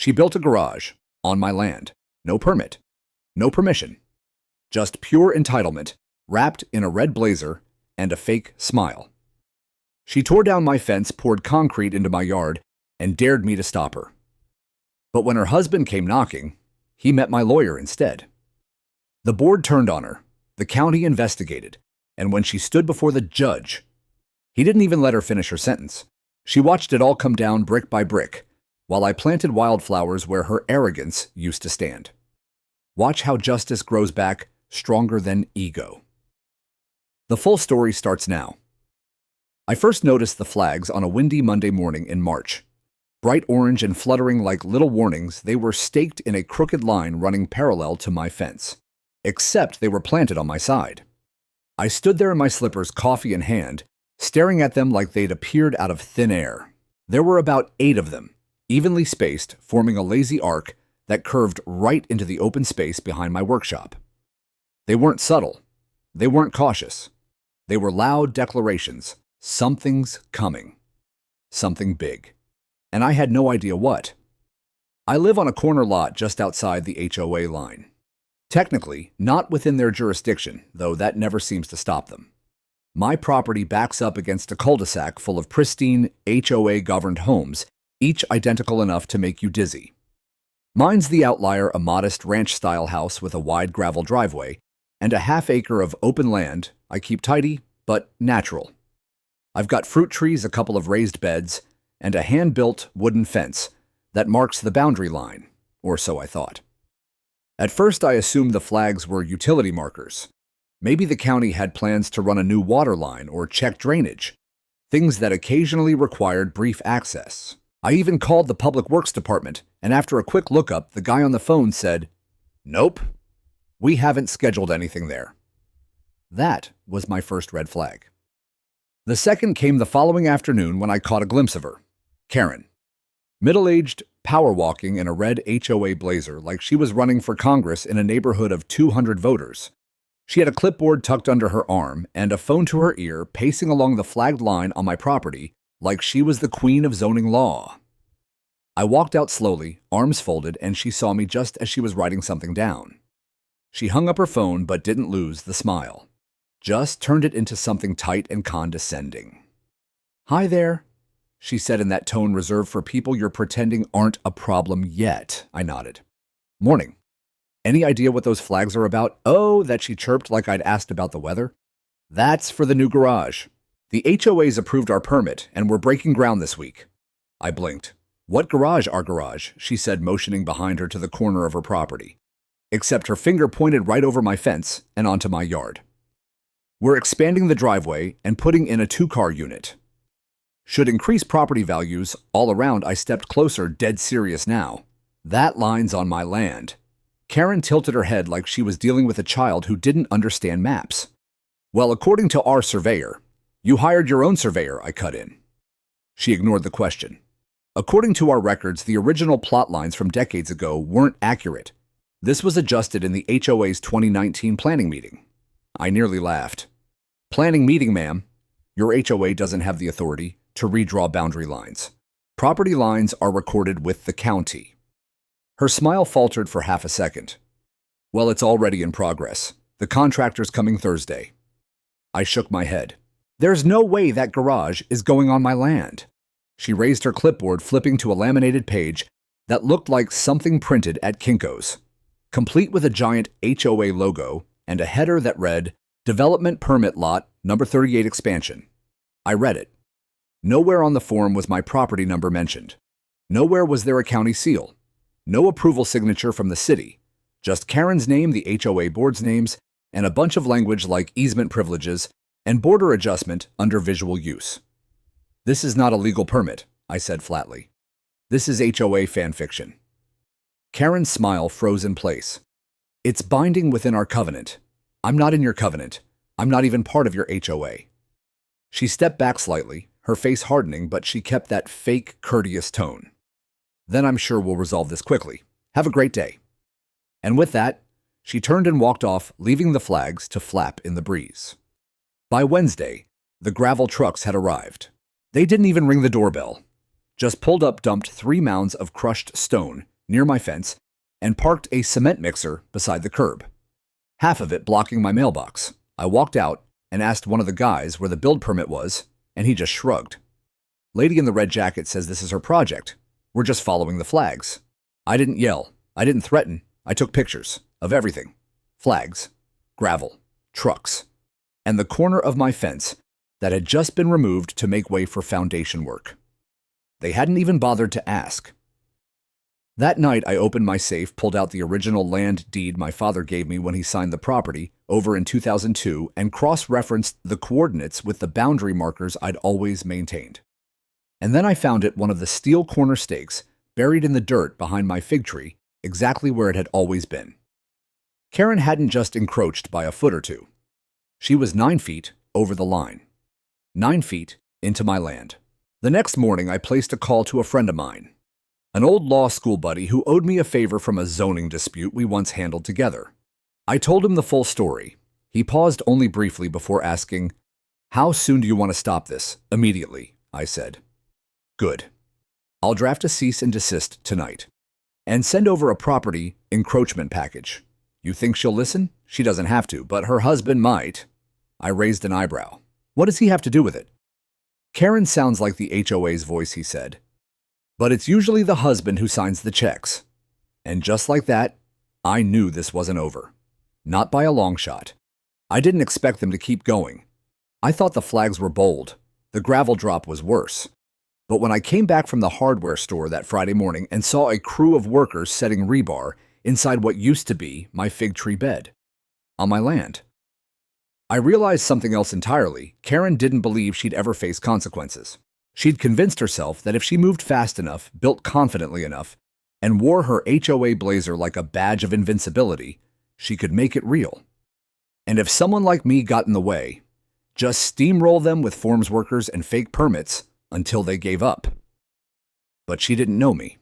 She built a garage on my land. No permit. No permission. Just pure entitlement, wrapped in a red blazer and a fake smile. She tore down my fence, poured concrete into my yard, and dared me to stop her. But when her husband came knocking, he met my lawyer instead. The board turned on her. The county investigated. And when she stood before the judge, he didn't even let her finish her sentence. She watched it all come down brick by brick, while I planted wildflowers where her arrogance used to stand. Watch how justice grows back stronger than ego. The full story starts now. I first noticed the flags on a windy Monday morning in March. Bright orange and fluttering like little warnings, they were staked in a crooked line running parallel to my fence. Except they were planted on my side. I stood there in my slippers, coffee in hand, staring at them like they'd appeared out of thin air. There were about 8 of them, evenly spaced, forming a lazy arc that curved right into the open space behind my workshop. They weren't subtle. They weren't cautious. They were loud declarations. Something's coming. Something big. And I had no idea what. I live on a corner lot just outside the HOA line. Technically, not within their jurisdiction, though that never seems to stop them. My property backs up against a cul-de-sac full of pristine HOA-governed homes, each identical enough to make you dizzy. Mine's the outlier, a modest ranch-style house with a wide gravel driveway and a half-acre of open land I keep tidy, but natural. I've got fruit trees, a couple of raised beds, and a hand-built wooden fence that marks the boundary line, or so I thought. At first, I assumed the flags were utility markers. Maybe the county had plans to run a new water line or check drainage, things that occasionally required brief access. I even called the Public Works Department, and after a quick lookup, the guy on the phone said, "Nope, we haven't scheduled anything there." That was my first red flag. The second came the following afternoon when I caught a glimpse of her. Karen. Middle-aged, power walking in a red HOA blazer like she was running for Congress in a neighborhood of 200 voters. She had a clipboard tucked under her arm and a phone to her ear, pacing along the flagged line on my property like she was the queen of zoning law. I walked out slowly, arms folded, and she saw me just as she was writing something down. She hung up her phone but didn't lose the smile. Just turned it into something tight and condescending. "Hi there," she said in that tone reserved for people you're pretending aren't a problem yet. I nodded. "Morning. Any idea what those flags are about?" "Oh," that she chirped like I'd asked about the weather. "That's for the new garage. The HOA's approved our permit, and we're breaking ground this week." I blinked. "What garage?" "Our garage," she said, motioning behind her to the corner of her property. Except her finger pointed right over my fence and onto my yard. "We're expanding the driveway and putting in a 2-car unit. Should increase property values all around." I stepped closer, dead serious now. "That line's on my land." Karen tilted her head like she was dealing with a child who didn't understand maps. "Well, according to our surveyor." "You hired your own surveyor," I cut in. She ignored the question. "According to our records, the original plot lines from decades ago weren't accurate. This was adjusted in the HOA's 2019 planning meeting." I nearly laughed. "Planning meeting, ma'am. Your HOA doesn't have the authority to redraw boundary lines. Property lines are recorded with the county." Her smile faltered for half a second. "Well, it's already in progress. The contractor's coming Thursday." I shook my head. "There's no way that garage is going on my land." She raised her clipboard, flipping to a laminated page that looked like something printed at Kinko's, complete with a giant HOA logo and a header that read, "Development Permit Lot, Number 38 Expansion." I read it. Nowhere on the form was my property number mentioned. Nowhere was there a county seal. No approval signature from the city. Just Karen's name, the HOA board's names, and a bunch of language like easement privileges and border adjustment under visual use. "This is not a legal permit," I said flatly. "This is HOA fan fiction." Karen's smile froze in place. "It's binding within our covenant. I'm not in your covenant. I'm not even part of your HOA." She stepped back slightly, her face hardening, but she kept that fake, courteous tone. "Then I'm sure we'll resolve this quickly. Have a great day." And with that, she turned and walked off, leaving the flags to flap in the breeze. By Wednesday, the gravel trucks had arrived. They didn't even ring the doorbell. Just pulled up, dumped 3 mounds of crushed stone, near my fence and parked a cement mixer beside the curb, half of it blocking my mailbox. I walked out and asked one of the guys where the build permit was, and he just shrugged. Lady in the red jacket says this is her project. We're just following the flags. I didn't yell. I didn't threaten. I took pictures of everything. Flags, gravel, trucks, and the corner of my fence that had just been removed to make way for foundation work. They hadn't even bothered to ask. That night, I opened my safe, pulled out the original land deed my father gave me when he signed the property over in 2002, and cross-referenced the coordinates with the boundary markers I'd always maintained. And then I found it one of the steel corner stakes buried in the dirt behind my fig tree, exactly where it had always been. Karen hadn't just encroached by a foot or two. She was 9 feet over the line. 9 feet into my land. The next morning, I placed a call to a friend of mine, an old law school buddy who owed me a favor from a zoning dispute we once handled together. I told him the full story. He paused only briefly before asking, "How soon do you want to stop this?" "Immediately," I said. "Good. I'll draft a cease and desist tonight and send over a property encroachment package. You think she'll listen? She doesn't have to, but her husband might." I raised an eyebrow. "What does he have to do with it?" "Karen sounds like the HOA's voice," he said. "But it's usually the husband who signs the checks." And just like that, I knew this wasn't over. Not by a long shot. I didn't expect them to keep going. I thought the flags were bold. The gravel drop was worse. But when I came back from the hardware store that Friday morning and saw a crew of workers setting rebar inside what used to be my fig tree bed, on my land, I realized something else entirely. Karen didn't believe she'd ever face consequences. She'd convinced herself that if she moved fast enough, built confidently enough, and wore her HOA blazer like a badge of invincibility, she could make it real. And if someone like me got in the way, just steamroll them with forms workers and fake permits until they gave up. But she didn't know me.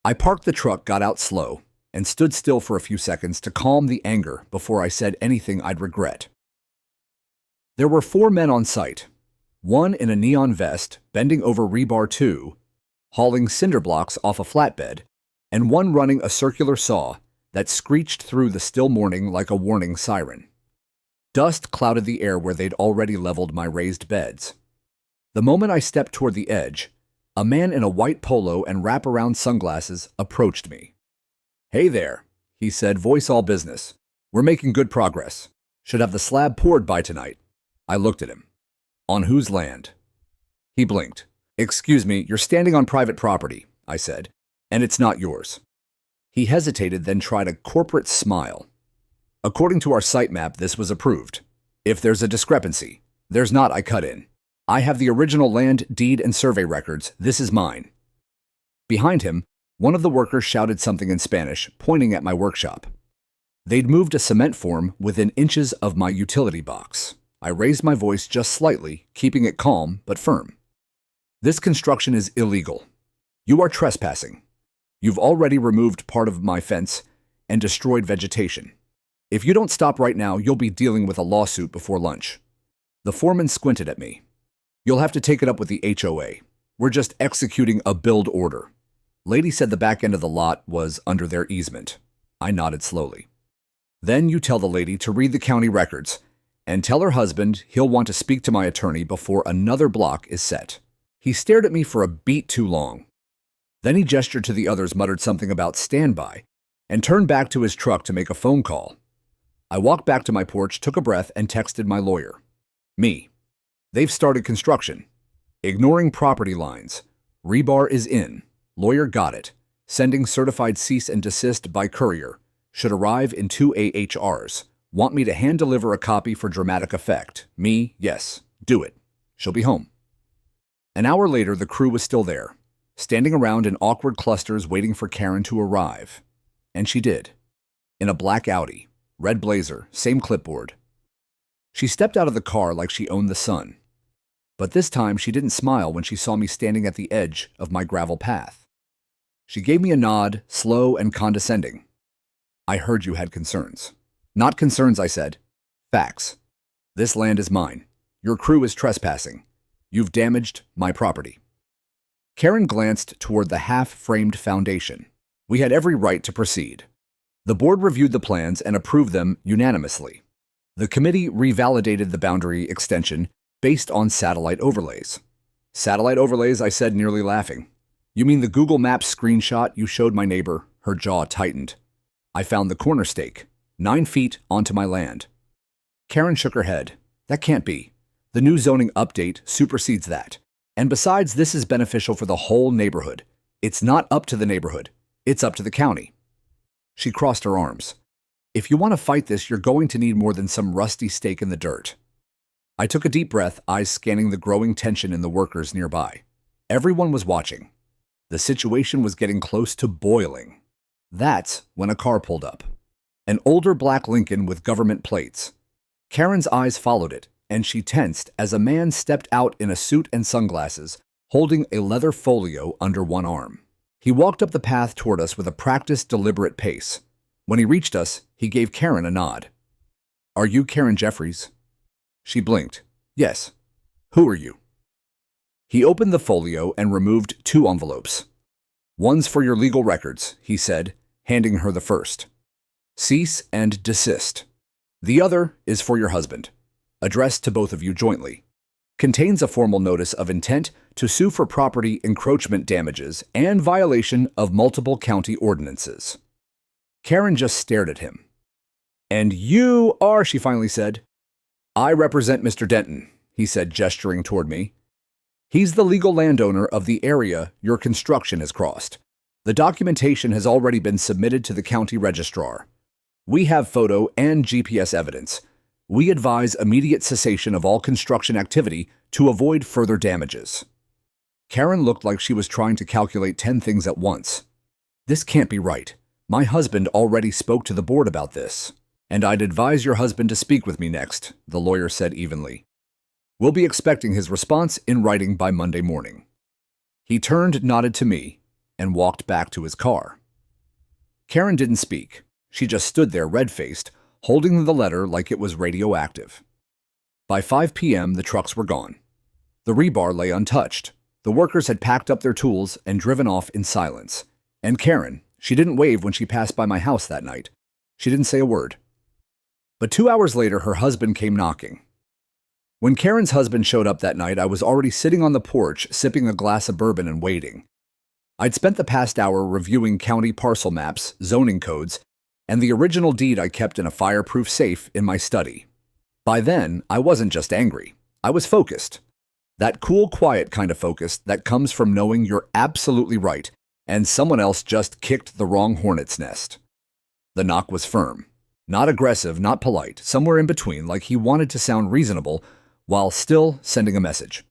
I parked the truck, got out slow, and stood still for a few seconds to calm the anger before I said anything I'd regret. There were 4 men on site, one in a neon vest bending over rebar 2, hauling cinder blocks off a flatbed, and one running a circular saw that screeched through the still morning like a warning siren. Dust clouded the air where they'd already leveled my raised beds. The moment I stepped toward the edge, a man in a white polo and wraparound sunglasses approached me. "Hey there," he said, voice all business. "We're making good progress. Should have the slab poured by tonight." I looked at him. "On whose land?" He blinked. "Excuse me, you're standing on private property," I said, "and it's not yours." He hesitated, then tried a corporate smile. "According to our site map, this was approved. If there's a discrepancy." "There's not," I cut in. "I have the original land, deed, and survey records. This is mine." Behind him, one of the workers shouted something in Spanish, pointing at my workshop. They'd moved a cement form within inches of my utility box. I raised my voice just slightly, keeping it calm but firm. "This construction is illegal. You are trespassing. You've already removed part of my fence and destroyed vegetation. If you don't stop right now, you'll be dealing with a lawsuit before lunch." The foreman squinted at me. "You'll have to take it up with the HOA. We're just executing a build order." Lady said the back end of the lot was under their easement. I nodded slowly. "Then you tell the lady to read the county records and tell her husband he'll want to speak to my attorney before another block is set." He stared at me for a beat too long. Then he gestured to the others, muttered something about standby, and turned back to his truck to make a phone call. I walked back to my porch, took a breath, and texted my lawyer. "Me. They've started construction. Ignoring property lines. Rebar is in. Lawyer got it. Sending certified cease and desist by courier. Should arrive in 2 AHRs. Want me to hand deliver a copy for dramatic effect. Me, yes. Do it. She'll be home." An hour later, the crew was still there, standing around in awkward clusters waiting for Karen to arrive. And she did. In a black Audi, red blazer, same clipboard. She stepped out of the car like she owned the sun. But this time, she didn't smile when she saw me standing at the edge of my gravel path. She gave me a nod, slow and condescending. "I heard you had concerns." "Not concerns," I said. "Facts. This land is mine. Your crew is trespassing. You've damaged my property." Karen glanced toward the half-framed foundation. We had every right to proceed. The board reviewed the plans and approved them unanimously. The committee revalidated the boundary extension based on satellite overlays. Satellite overlays, I said, nearly laughing. You mean the Google Maps screenshot you showed my neighbor? Her jaw tightened. I found the corner stake, 9 feet onto my land. Karen shook her head. That can't be. The new zoning update supersedes that. And besides, this is beneficial for the whole neighborhood. It's not up to the neighborhood. It's up to the county. She crossed her arms. If you want to fight this, you're going to need more than some rusty stake in the dirt. I took a deep breath, eyes scanning the growing tension in the workers nearby. Everyone was watching. The situation was getting close to boiling. That's when a car pulled up. An older black Lincoln with government plates. Karen's eyes followed it, and she tensed as a man stepped out in a suit and sunglasses, holding a leather folio under one arm. He walked up the path toward us with a practiced, deliberate pace. When he reached us, he gave Karen a nod. Are you Karen Jeffries? She blinked. Yes. Who are you? He opened the folio and removed 2 envelopes. One's for your legal records, he said, handing her the first. Cease and desist. The other is for your husband, addressed to both of you jointly. Contains a formal notice of intent to sue for property encroachment damages and violation of multiple county ordinances. Karen just stared at him. And you are, she finally said. I represent Mr. Denton, he said, gesturing toward me. He's the legal landowner of the area your construction has crossed. The documentation has already been submitted to the county registrar. We have photo and GPS evidence. We advise immediate cessation of all construction activity to avoid further damages. Karen looked like she was trying to calculate 10 things at once. This can't be right. My husband already spoke to the board about this. And I'd advise your husband to speak with me next, the lawyer said evenly. We'll be expecting his response in writing by Monday morning. He turned, nodded to me, and walked back to his car. Karen didn't speak. She just stood there red-faced, holding the letter like it was radioactive. By 5 p.m., the trucks were gone. The rebar lay untouched. The workers had packed up their tools and driven off in silence. And Karen, she didn't wave when she passed by my house that night. She didn't say a word. But 2 hours later, her husband came knocking. When Karen's husband showed up that night, I was already sitting on the porch, sipping a glass of bourbon and waiting. I'd spent the past hour reviewing county parcel maps, zoning codes, and the original deed I kept in a fireproof safe in my study. By then, I wasn't just angry. I was focused. That cool, quiet kind of focus that comes from knowing you're absolutely right and someone else just kicked the wrong hornet's nest. The knock was firm. Not aggressive, not polite, somewhere in between, like he wanted to sound reasonable while still sending a message.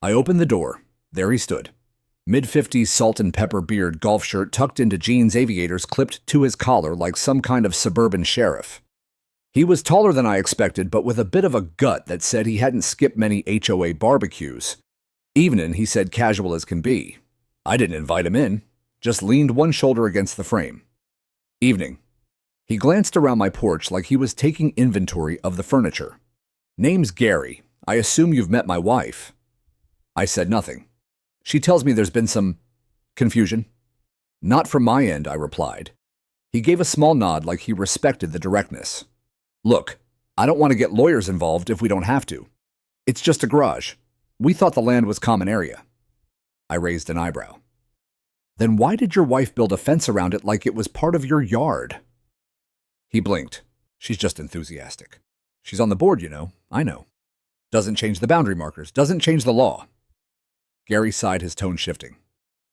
I opened the door. There he stood. Mid-50s salt and pepper beard, golf shirt tucked into jeans, aviators clipped to his collar like some kind of suburban sheriff. He was taller than I expected, but with a bit of a gut that said he hadn't skipped many HOA barbecues. Evening, he said, casual as can be. I didn't invite him in, just leaned one shoulder against the frame. Evening. He glanced around my porch like he was taking inventory of the furniture. Name's Gary. I assume you've met my wife. I said nothing. She tells me there's been some confusion. Not from my end, I replied. He gave a small nod like he respected the directness. Look, I don't want to get lawyers involved if we don't have to. It's just a garage. We thought the land was common area. I raised an eyebrow. Then why did your wife build a fence around it like it was part of your yard? He blinked. She's just enthusiastic. She's on the board, you know. I know. Doesn't change the boundary markers. Doesn't change the law. Gary sighed, his tone shifting.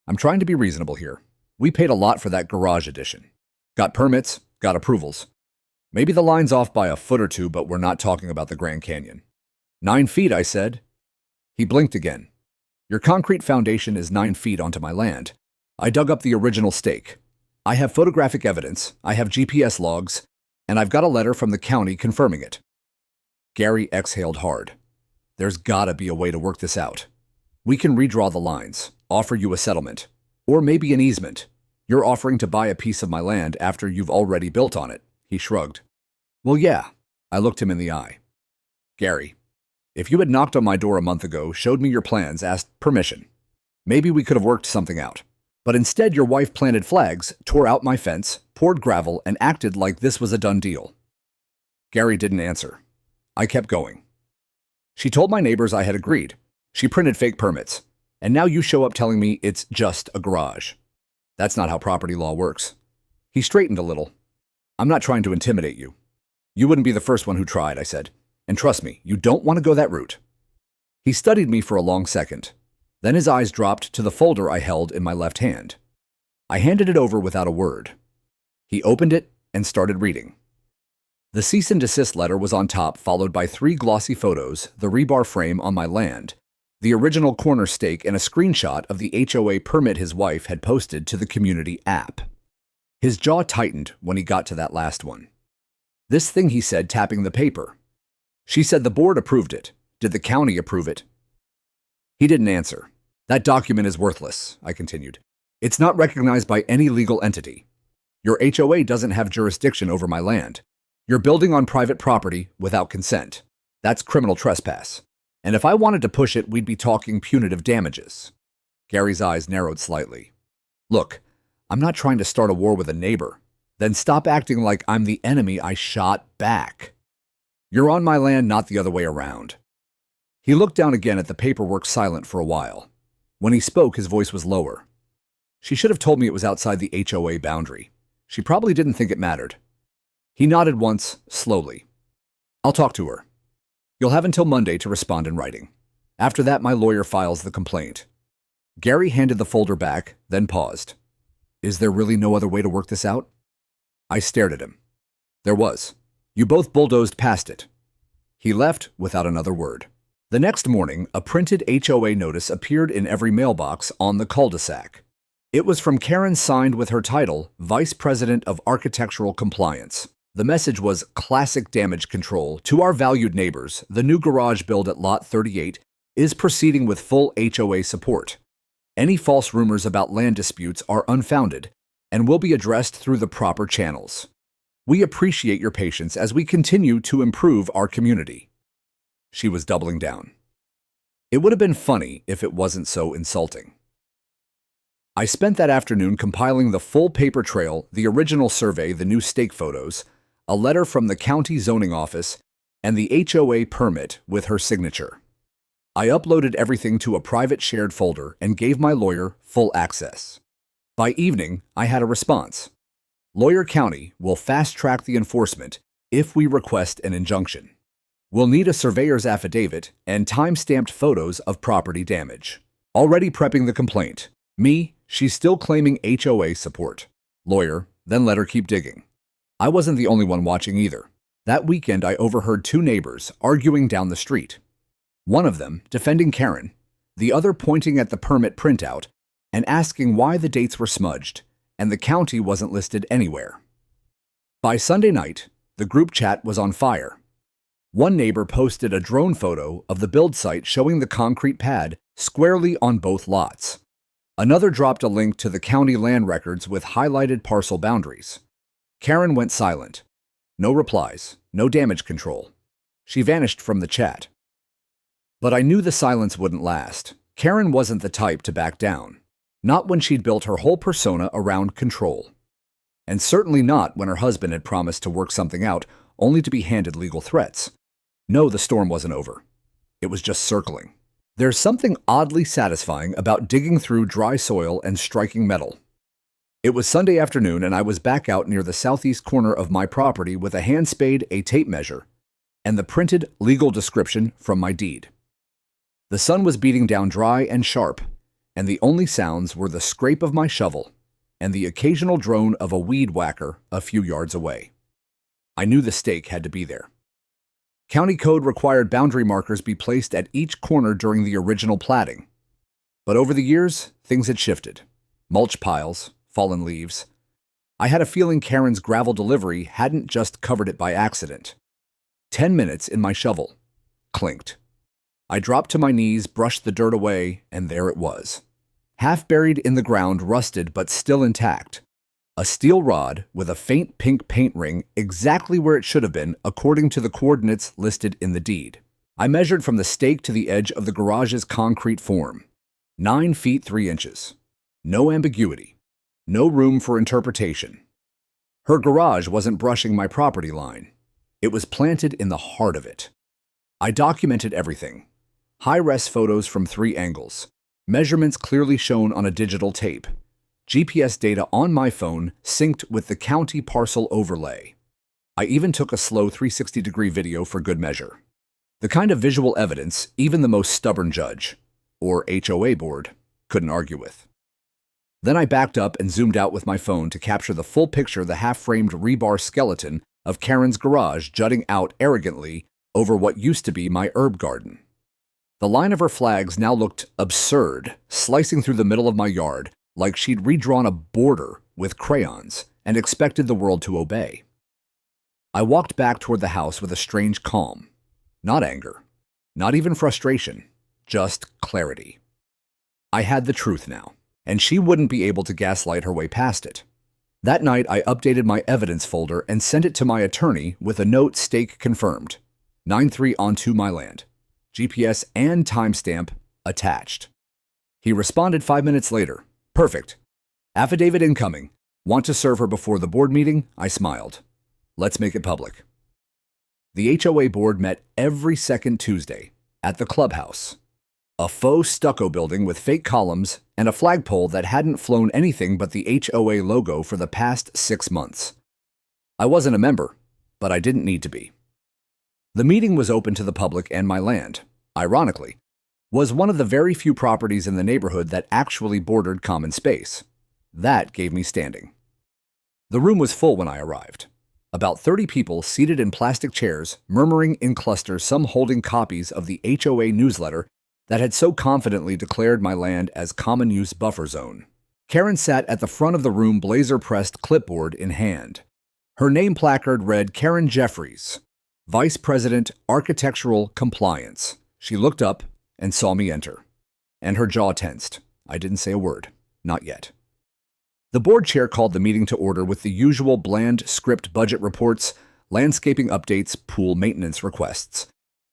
I'm trying to be reasonable here. We paid a lot for that garage addition. Got permits, got approvals. Maybe the line's off by a foot or two, but we're not talking about the Grand Canyon. 9 feet, I said. He blinked again. Your concrete foundation is 9 feet onto my land. I dug up the original stake. I have photographic evidence, I have GPS logs, and I've got a letter from the county confirming it. Gary exhaled hard. There's gotta be a way to work this out. We can redraw the lines, offer you a settlement, or maybe an easement. You're offering to buy a piece of my land after you've already built on it. He shrugged. Well, yeah. I looked him in the eye. Gary, if you had knocked on my door a month ago, showed me your plans, asked permission, Maybe we could have worked something out. But instead, your wife planted flags, tore out my fence, poured gravel, and acted like this was a done deal. Gary didn't answer. I kept going. She told my neighbors I had agreed. She printed fake permits. And now you show up telling me it's just a garage. That's not how property law works. He straightened a little. I'm not trying to intimidate you. You wouldn't be the first one who tried, I said. And trust me, you don't want to go that route. He studied me for a long second. Then his eyes dropped to the folder I held in my left hand. I handed it over without a word. He opened it and started reading. The cease and desist letter was on top, followed by 3 glossy photos, the rebar frame on my land, the original corner stake, and a screenshot of the HOA permit his wife had posted to the community app. His jaw tightened when he got to that last one. This thing, he said, tapping the paper. She said the board approved it. Did the county approve it? He didn't answer. That document is worthless, I continued. It's not recognized by any legal entity. Your HOA doesn't have jurisdiction over my land. You're building on private property without consent. That's criminal trespass. And if I wanted to push it, we'd be talking punitive damages. Gary's eyes narrowed slightly. Look, I'm not trying to start a war with a neighbor. Then stop acting like I'm the enemy I shot back. You're on my land, not the other way around. He looked down again at the paperwork, silent for a while. When he spoke, his voice was lower. She should have told me it was outside the HOA boundary. She probably didn't think it mattered. He nodded once, slowly. I'll talk to her. You'll have until Monday to respond in writing. After that, my lawyer files the complaint. Gary handed the folder back, then paused. Is there really no other way to work this out? I stared at him. There was. You both bulldozed past it. He left without another word. The next morning, a printed HOA notice appeared in every mailbox on the cul-de-sac. It was from Karen, signed with her title, Vice President of Architectural Compliance. The message was classic damage control. To our valued neighbors, the new garage build at Lot 38 is proceeding with full HOA support. Any false rumors about land disputes are unfounded and will be addressed through the proper channels. We appreciate your patience as we continue to improve our community. She was doubling down. It would have been funny if it wasn't so insulting. I spent that afternoon compiling the full paper trail, the original survey, the new stake photos, a letter from the county zoning office, and the HOA permit with her signature. I uploaded everything to a private shared folder and gave my lawyer full access. By evening, I had a response. Lawyer County will fast-track the enforcement if we request an injunction. We'll need a surveyor's affidavit and time-stamped photos of property damage. Already prepping the complaint. Me, she's still claiming HOA support. Lawyer, then let her keep digging. I wasn't the only one watching either. That weekend, I overheard 2 neighbors arguing down the street. One of them defending Karen, the other pointing at the permit printout and asking why the dates were smudged and the county wasn't listed anywhere. By Sunday night, the group chat was on fire. One neighbor posted a drone photo of the build site showing the concrete pad squarely on both lots. Another dropped a link to the county land records with highlighted parcel boundaries. Karen went silent. No replies, no damage control. She vanished from the chat. But I knew the silence wouldn't last. Karen wasn't the type to back down. Not when she'd built her whole persona around control. And certainly not when her husband had promised to work something out, only to be handed legal threats. No, the storm wasn't over. It was just circling. There's something oddly satisfying about digging through dry soil and striking metal. It was Sunday afternoon, and I was back out near the southeast corner of my property with a hand spade, a tape measure, and the printed legal description from my deed. The sun was beating down dry and sharp, and the only sounds were the scrape of my shovel and the occasional drone of a weed whacker a few yards away. I knew the stake had to be there. County code required boundary markers be placed at each corner during the original platting. But over the years, things had shifted. Mulch piles, fallen leaves. I had a feeling Karen's gravel delivery hadn't just covered it by accident. 10 minutes in my shovel. Clinked. I dropped to my knees, brushed the dirt away, and there it was. Half buried in the ground, rusted but still intact. A steel rod with a faint pink paint ring exactly where it should have been according to the coordinates listed in the deed. I measured from the stake to the edge of the garage's concrete form. 9 feet 3 inches. No ambiguity. No room for interpretation. Her garage wasn't brushing my property line. It was planted in the heart of it. I documented everything. High-res photos from 3 angles. Measurements clearly shown on a digital tape. GPS data on my phone synced with the county parcel overlay. I even took a slow 360-degree video for good measure. The kind of visual evidence even the most stubborn judge, or HOA board, couldn't argue with. Then I backed up and zoomed out with my phone to capture the full picture of the half-framed rebar skeleton of Karen's garage jutting out arrogantly over what used to be my herb garden. The line of her flags now looked absurd, slicing through the middle of my yard like she'd redrawn a border with crayons and expected the world to obey. I walked back toward the house with a strange calm. Not anger, not even frustration, just clarity. I had the truth now, and she wouldn't be able to gaslight her way past it. That night, I updated my evidence folder and sent it to my attorney with a note stake confirmed. 9-3 onto my land. GPS and timestamp attached. He responded 5 minutes later. Perfect. Affidavit incoming. Want to serve her before the board meeting? I smiled. Let's make it public. The HOA board met every second Tuesday at the clubhouse. A faux stucco building with fake columns and a flagpole that hadn't flown anything but the HOA logo for the past 6 months. I wasn't a member, but I didn't need to be. The meeting was open to the public, and my land, ironically, was one of the very few properties in the neighborhood that actually bordered common space. That gave me standing. The room was full when I arrived. About 30 people seated in plastic chairs, murmuring in clusters, some holding copies of the HOA newsletter that had so confidently declared my land as common use buffer zone. Karen sat at the front of the room, blazer-pressed clipboard in hand. Her name placard read Karen Jeffries, Vice President, Architectural Compliance. She looked up and saw me enter, and her jaw tensed. I didn't say a word. Not yet. The board chair called the meeting to order with the usual bland script budget reports, landscaping updates, pool maintenance requests.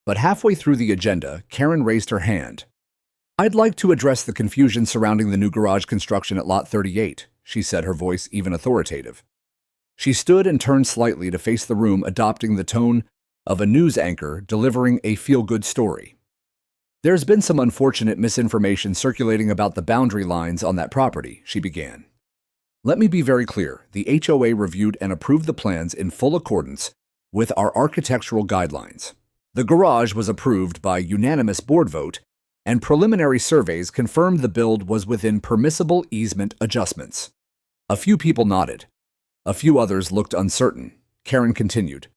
But halfway through the agenda, Karen raised her hand. I'd like to address the confusion surrounding the new garage construction at Lot 38, she said, her voice even authoritative. She stood and turned slightly to face the room, adopting the tone of a news anchor delivering a feel-good story. There's been some unfortunate misinformation circulating about the boundary lines on that property, she began. Let me be very clear. The HOA reviewed and approved the plans in full accordance with our architectural guidelines. The garage was approved by unanimous board vote, and preliminary surveys confirmed the build was within permissible easement adjustments. A few people nodded. A few others looked uncertain. Karen continued.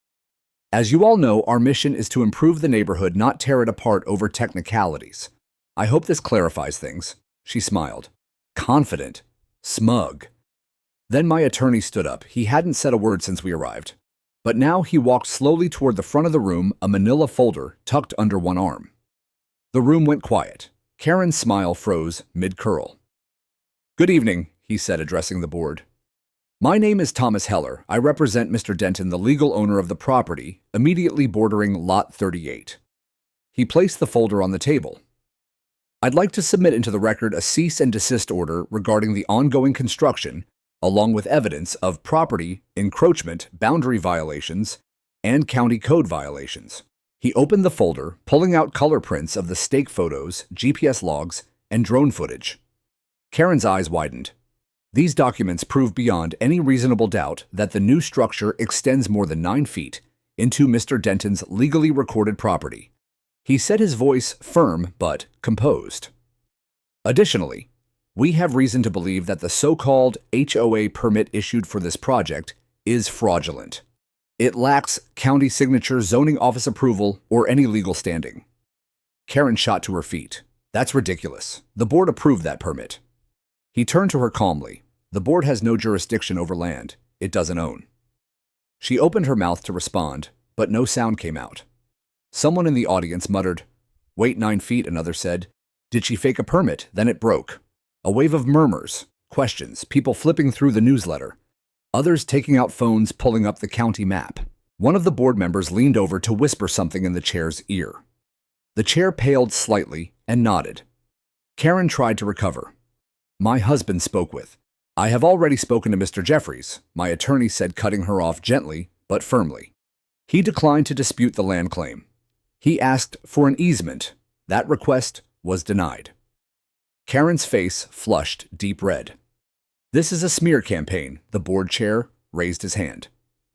As you all know, our mission is to improve the neighborhood, not tear it apart over technicalities. I hope this clarifies things. She smiled. Confident. Smug. Then my attorney stood up. He hadn't said a word since we arrived. But now he walked slowly toward the front of the room, a manila folder tucked under one arm. The room went quiet. Karen's smile froze mid-curl. Good evening, he said, addressing the board. My name is Thomas Heller. I represent Mr. Denton, the legal owner of the property, immediately bordering Lot 38. He placed the folder on the table. I'd like to submit into the record a cease and desist order regarding the ongoing construction, along with evidence of property encroachment, boundary violations, and county code violations. He opened the folder, pulling out color prints of the stake photos, GPS logs, and drone footage. Karen's eyes widened. These documents prove beyond any reasonable doubt that the new structure extends more than 9 feet into Mr. Denton's legally recorded property. He said, his voice firm but composed. Additionally, we have reason to believe that the so-called HOA permit issued for this project is fraudulent. It lacks county signature, zoning office approval, or any legal standing. Karen shot to her feet. That's ridiculous. The board approved that permit. He turned to her calmly. The board has no jurisdiction over land it doesn't own. She opened her mouth to respond, but no sound came out. Someone in the audience muttered, "Wait 9 feet," another said. Did she fake a permit? Then it broke. A wave of murmurs, questions, people flipping through the newsletter, others taking out phones, pulling up the county map. One of the board members leaned over to whisper something in the chair's ear. The chair paled slightly and nodded. Karen tried to recover. My husband spoke with. I have already spoken to Mr. Jeffries, my attorney said, cutting her off gently but firmly. He declined to dispute the land claim. He asked for an easement. That request was denied. Karen's face flushed deep red. This is a smear campaign. The board chair raised his hand.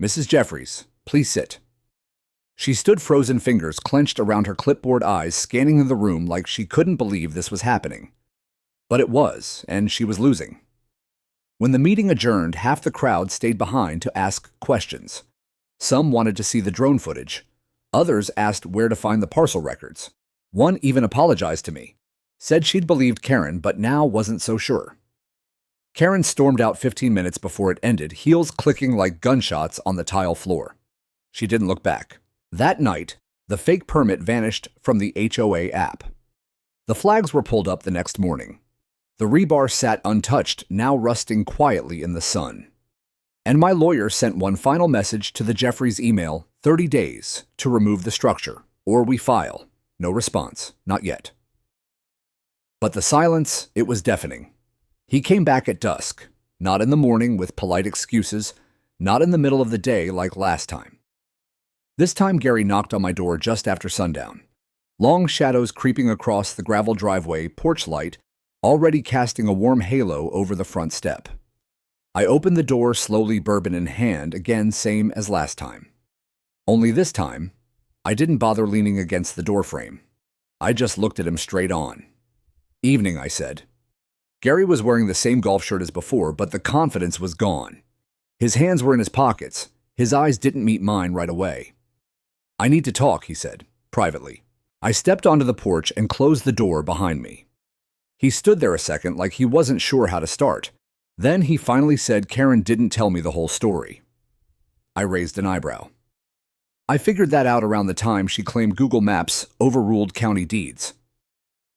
Mrs. Jeffries, please sit. She stood, frozen fingers clenched around her clipboard, eyes scanning the room like she couldn't believe this was happening. But it was, and she was losing. When the meeting adjourned, half the crowd stayed behind to ask questions. Some wanted to see the drone footage. Others asked where to find the parcel records. One even apologized to me, said she'd believed Karen but now wasn't so sure. Karen stormed out 15 minutes before it ended, heels clicking like gunshots on the tile floor. She didn't look back. That night, the fake permit vanished from the HOA app. The flags were pulled up the next morning. The rebar sat untouched, now rusting quietly in the sun. And my lawyer sent one final message to the Jeffries email, 30 days to remove the structure, or we file. No response, not yet. But the silence, it was deafening. He came back at dusk, not in the morning with polite excuses, not in the middle of the day like last time. This time Gary knocked on my door just after sundown. Long shadows creeping across the gravel driveway, porch light already casting a warm halo over the front step. I opened the door slowly, bourbon in hand, again same as last time. Only this time, I didn't bother leaning against the doorframe. I just looked at him straight on. Evening, I said. Gary was wearing the same golf shirt as before, but the confidence was gone. His hands were in his pockets. His eyes didn't meet mine right away. I need to talk, he said, privately. I stepped onto the porch and closed the door behind me. He stood there a second like he wasn't sure how to start. Then he finally said Karen didn't tell me the whole story. I raised an eyebrow. I figured that out around the time she claimed Google Maps overruled county deeds.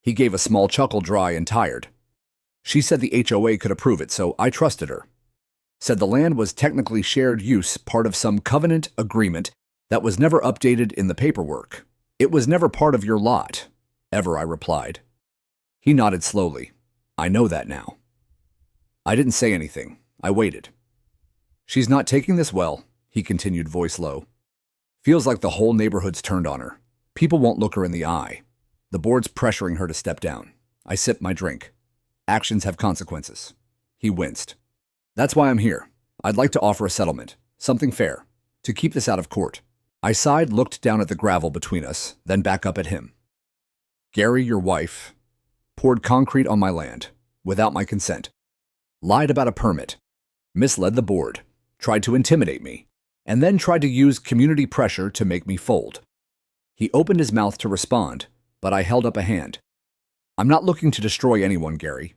He gave a small chuckle, dry and tired. She said the HOA could approve it, so I trusted her. Said the land was technically shared use, part of some covenant agreement that was never updated in the paperwork. It was never part of your lot, ever, I replied. He nodded slowly. I know that now. I didn't say anything. I waited. She's not taking this well, he continued, voice low. Feels like the whole neighborhood's turned on her. People won't look her in the eye. The board's pressuring her to step down. I sipped my drink. Actions have consequences. He winced. That's why I'm here. I'd like to offer a settlement. Something fair. To keep this out of court. I sighed, looked down at the gravel between us, then back up at him. Gary, your wife, poured concrete on my land, without my consent. Lied about a permit. Misled the board. Tried to intimidate me. And then tried to use community pressure to make me fold. He opened his mouth to respond, but I held up a hand. I'm not looking to destroy anyone, Gary,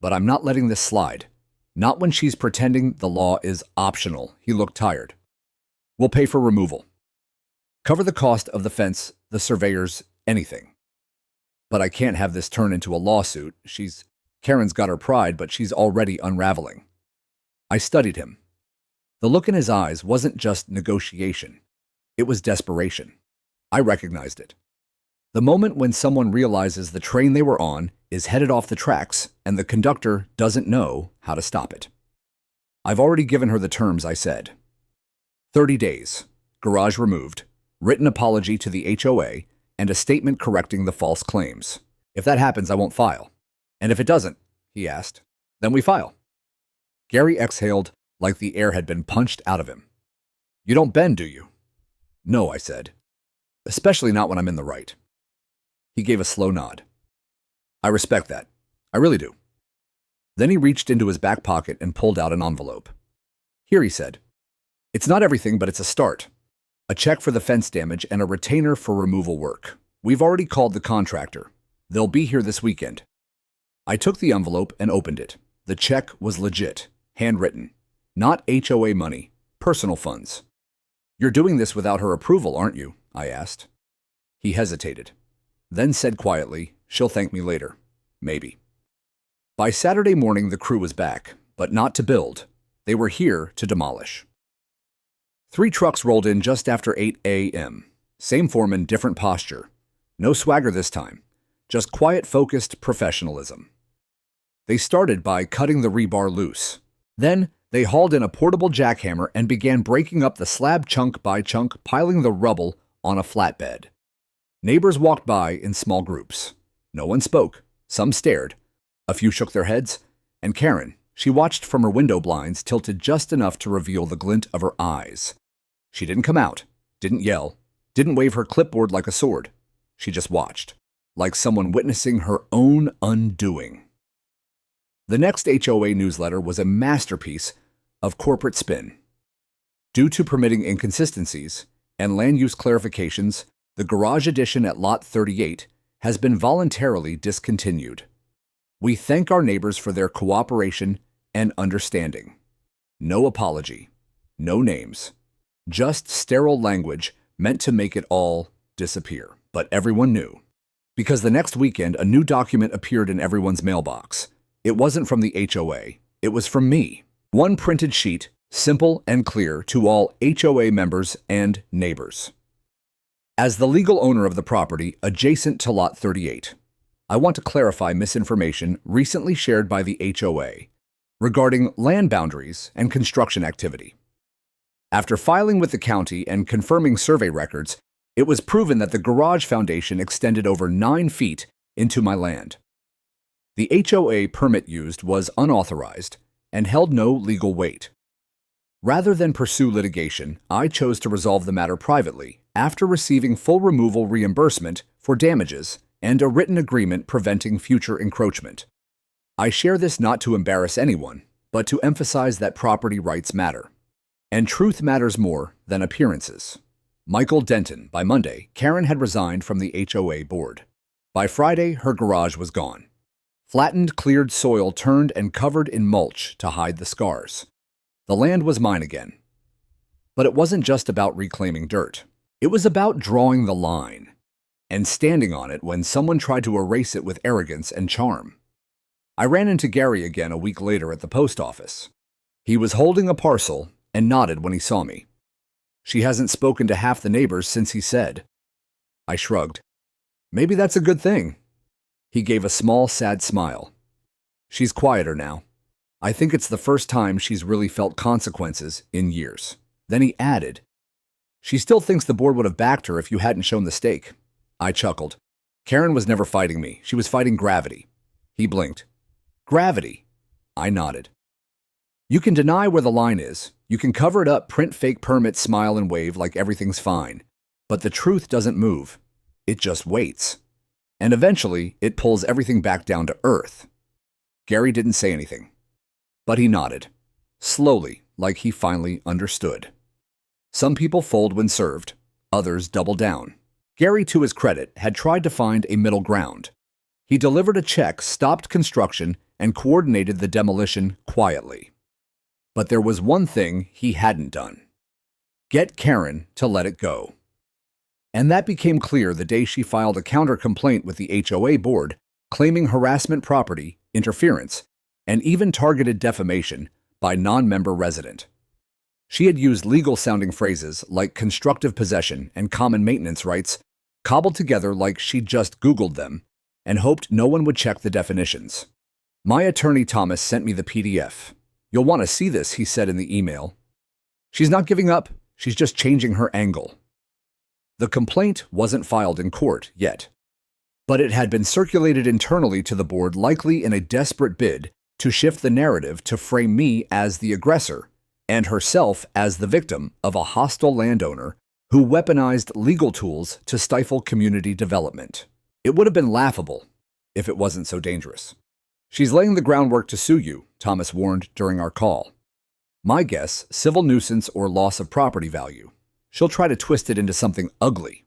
but I'm not letting this slide. Not when she's pretending the law is optional. He looked tired. We'll pay for removal. Cover the cost of the fence, the surveyors, anything. But I can't have this turn into a lawsuit. Karen's got her pride, but she's already unraveling. I studied him. The look in his eyes wasn't just negotiation. It was desperation. I recognized it. The moment when someone realizes the train they were on is headed off the tracks and the conductor doesn't know how to stop it. I've already given her the terms, I said. 30 days, garage removed, written apology to the HOA, and a statement correcting the false claims. If that happens, I won't file. And if it doesn't, he asked, then we file. Gary exhaled like the air had been punched out of him. You don't bend, do you? No, I said. Especially not when I'm in the right. He gave a slow nod. I respect that. I really do. Then he reached into his back pocket and pulled out an envelope. Here, he said. It's not everything, but it's a start. A check for the fence damage and a retainer for removal work. We've already called the contractor. They'll be here this weekend. I took the envelope and opened it. The check was legit, handwritten. Not HOA money, personal funds. You're doing this without her approval, aren't you? I asked. He hesitated, then said quietly, she'll thank me later. Maybe. By Saturday morning, the crew was back, but not to build. They were here to demolish. 3 trucks rolled in just after 8 a.m. Same foreman, different posture. No swagger this time. just quiet, focused professionalism. They started by cutting the rebar loose. Then, they hauled in a portable jackhammer and began breaking up the slab chunk by chunk, piling the rubble on a flatbed. Neighbors walked by in small groups. No one spoke. Some stared. A few shook their heads. And Karen, she watched from her window blinds tilted just enough to reveal the glint of her eyes. She didn't come out, didn't yell, didn't wave her clipboard like a sword. She just watched, like someone witnessing her own undoing. The next HOA newsletter was a masterpiece of corporate spin. Due to permitting inconsistencies and land use clarifications, the garage addition at Lot 38 has been voluntarily discontinued. We thank our neighbors for their cooperation and understanding. No apology, no names, just sterile language meant to make it all disappear. But everyone knew. Because the next weekend, a new document appeared in everyone's mailbox. It wasn't from the HOA. It was from me. One printed sheet, simple and clear to all HOA members and neighbors. As the legal owner of the property adjacent to Lot 38, I want to clarify misinformation recently shared by the HOA regarding land boundaries and construction activity. After filing with the county and confirming survey records, it was proven that the garage foundation extended over 9 feet into my land. The HOA permit used was unauthorized and held no legal weight. Rather than pursue litigation, I chose to resolve the matter privately after receiving full removal reimbursement for damages and a written agreement preventing future encroachment. I share this not to embarrass anyone, but to emphasize that property rights matter. And truth matters more than appearances. Michael Denton. By Monday, Karen had resigned from the HOA board. By Friday, her garage was gone. Flattened, cleared soil turned and covered in mulch to hide the scars. The land was mine again. But it wasn't just about reclaiming dirt. It was about drawing the line and standing on it when someone tried to erase it with arrogance and charm. I ran into Gary again a week later at the post office. He was holding a parcel and nodded when he saw me. She hasn't spoken to half the neighbors since he said. I shrugged. Maybe that's a good thing. He gave a small, sad smile. She's quieter now. I think it's the first time she's really felt consequences in years. Then he added, she still thinks the board would have backed her if you hadn't shown the stake. I chuckled. Karen was never fighting me. She was fighting gravity. He blinked. Gravity. I nodded. You can deny where the line is. You can cover it up, print fake permits, smile and wave like everything's fine. But the truth doesn't move. It just waits. And eventually, it pulls everything back down to earth. Gary didn't say anything. But he nodded. Slowly, like he finally understood. Some people fold when served. Others double down. Gary, to his credit, had tried to find a middle ground. He delivered a check, stopped construction, and coordinated the demolition quietly. But there was one thing he hadn't done. Get Karen to let it go. And that became clear the day she filed a counter-complaint with the HOA board, claiming harassment, property, interference, and even targeted defamation by non-member resident. She had used legal-sounding phrases like constructive possession and common maintenance rights, cobbled together like she'd just Googled them, and hoped no one would check the definitions. My attorney Thomas sent me the PDF. You'll want to see this, he said in the email. She's not giving up, she's just changing her angle. The complaint wasn't filed in court yet, but it had been circulated internally to the board, likely in a desperate bid to shift the narrative to frame me as the aggressor and herself as the victim of a hostile landowner who weaponized legal tools to stifle community development. It would have been laughable if it wasn't so dangerous. She's laying the groundwork to sue you, Thomas warned during our call. My guess, civil nuisance or loss of property value. She'll try to twist it into something ugly.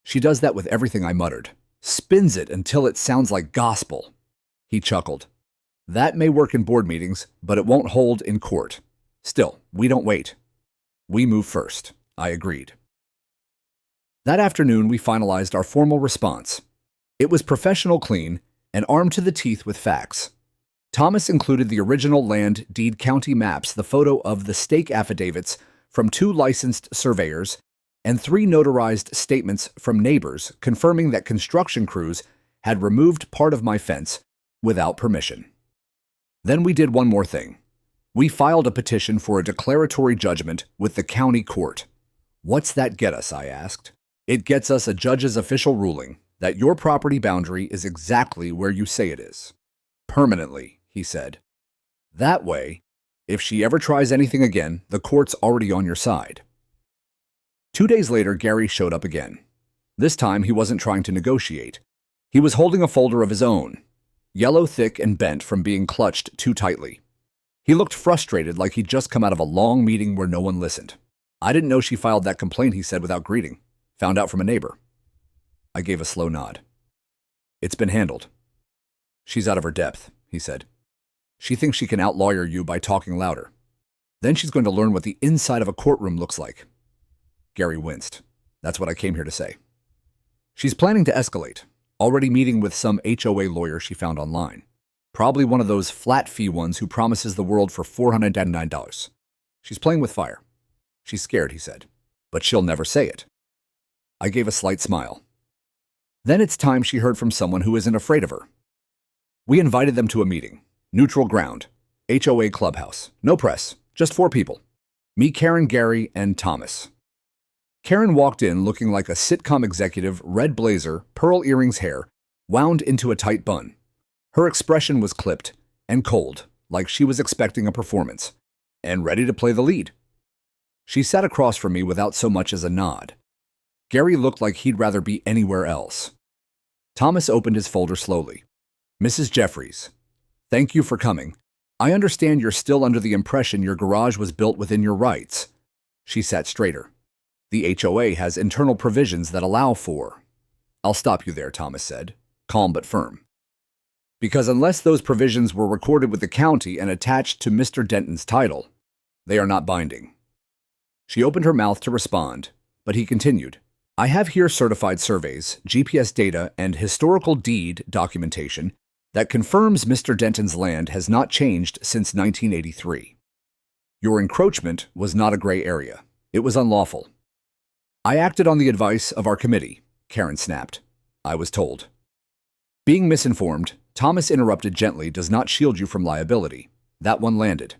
She does that with everything, I muttered. Spins it until it sounds like gospel. He chuckled. That may work in board meetings, but it won't hold in court. Still, we don't wait. We move first, I agreed. That afternoon, we finalized our formal response. It was professional, clean, and armed to the teeth with facts. Thomas included the original land deed county maps, the photo of the stake affidavits from 2 licensed surveyors, and 3 notarized statements from neighbors confirming that construction crews had removed part of my fence without permission. Then we did one more thing. We filed a petition for a declaratory judgment with the county court. What's that get us? I asked. It gets us a judge's official ruling that your property boundary is exactly where you say it is. Permanently, he said. That way, if she ever tries anything again, the court's already on your side. 2 days later, Gary showed up again. This time, he wasn't trying to negotiate. He was holding a folder of his own, yellow, thick, and bent from being clutched too tightly. He looked frustrated, like he'd just come out of a long meeting where no one listened. I didn't know she filed that complaint, he said without greeting. Found out from a neighbor. I gave a slow nod. It's been handled. She's out of her depth, he said. She thinks she can outlawyer you by talking louder. Then she's going to learn what the inside of a courtroom looks like. Gary winced. That's what I came here to say. She's planning to escalate, already meeting with some HOA lawyer she found online. Probably one of those flat fee ones who promises the world for $499. She's playing with fire. She's scared, he said, but she'll never say it. I gave a slight smile. Then it's time she heard from someone who isn't afraid of her. We invited them to a meeting. Neutral ground. HOA clubhouse. No press. Just 4 people. Me, Karen, Gary, and Thomas. Karen walked in looking like a sitcom executive, red blazer, pearl earrings hair, wound into a tight bun. Her expression was clipped and cold, like she was expecting a performance, and ready to play the lead. She sat across from me without so much as a nod. Gary looked like he'd rather be anywhere else. Thomas opened his folder slowly. Mrs. Jeffries, thank you for coming. I understand you're still under the impression your garage was built within your rights. She sat straighter. The HOA has internal provisions that allow for... I'll stop you there, Thomas said, calm but firm. Because unless those provisions were recorded with the county and attached to Mr. Denton's title, they are not binding. She opened her mouth to respond, but he continued. I have here certified surveys, GPS data, and historical deed documentation that confirms Mr. Denton's land has not changed since 1983. Your encroachment was not a gray area. It was unlawful. I acted on the advice of our committee, Karen snapped. I was told. Being misinformed, Thomas interrupted gently, does not shield you from liability. That one landed.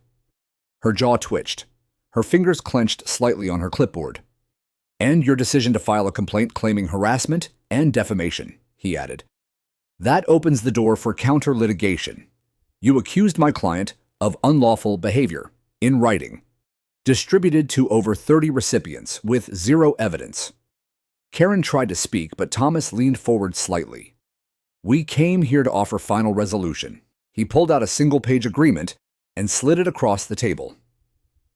Her jaw twitched. Her fingers clenched slightly on her clipboard. And your decision to file a complaint claiming harassment and defamation, he added. That opens the door for counter-litigation. You accused my client of unlawful behavior, in writing, distributed to over 30 recipients with 0 evidence. Karen tried to speak, but Thomas leaned forward slightly. We came here to offer final resolution. He pulled out a single-page agreement and slid it across the table.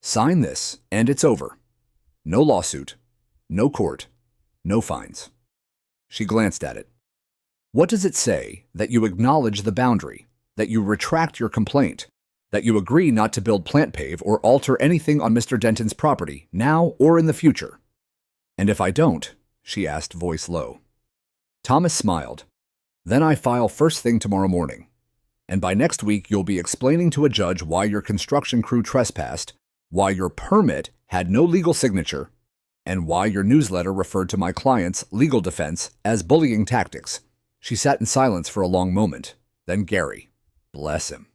Sign this, and it's over. No lawsuit, no court, no fines. She glanced at it. What does it say? That you acknowledge the boundary, that you retract your complaint, that you agree not to build plant pave or alter anything on Mr. Denton's property, now or in the future? And if I don't, she asked, voice low. Thomas smiled. Then I file first thing tomorrow morning. And by next week, you'll be explaining to a judge why your construction crew trespassed, why your permit had no legal signature, and why your newsletter referred to my client's legal defense as bullying tactics. She sat in silence for a long moment. Then Gary, bless him,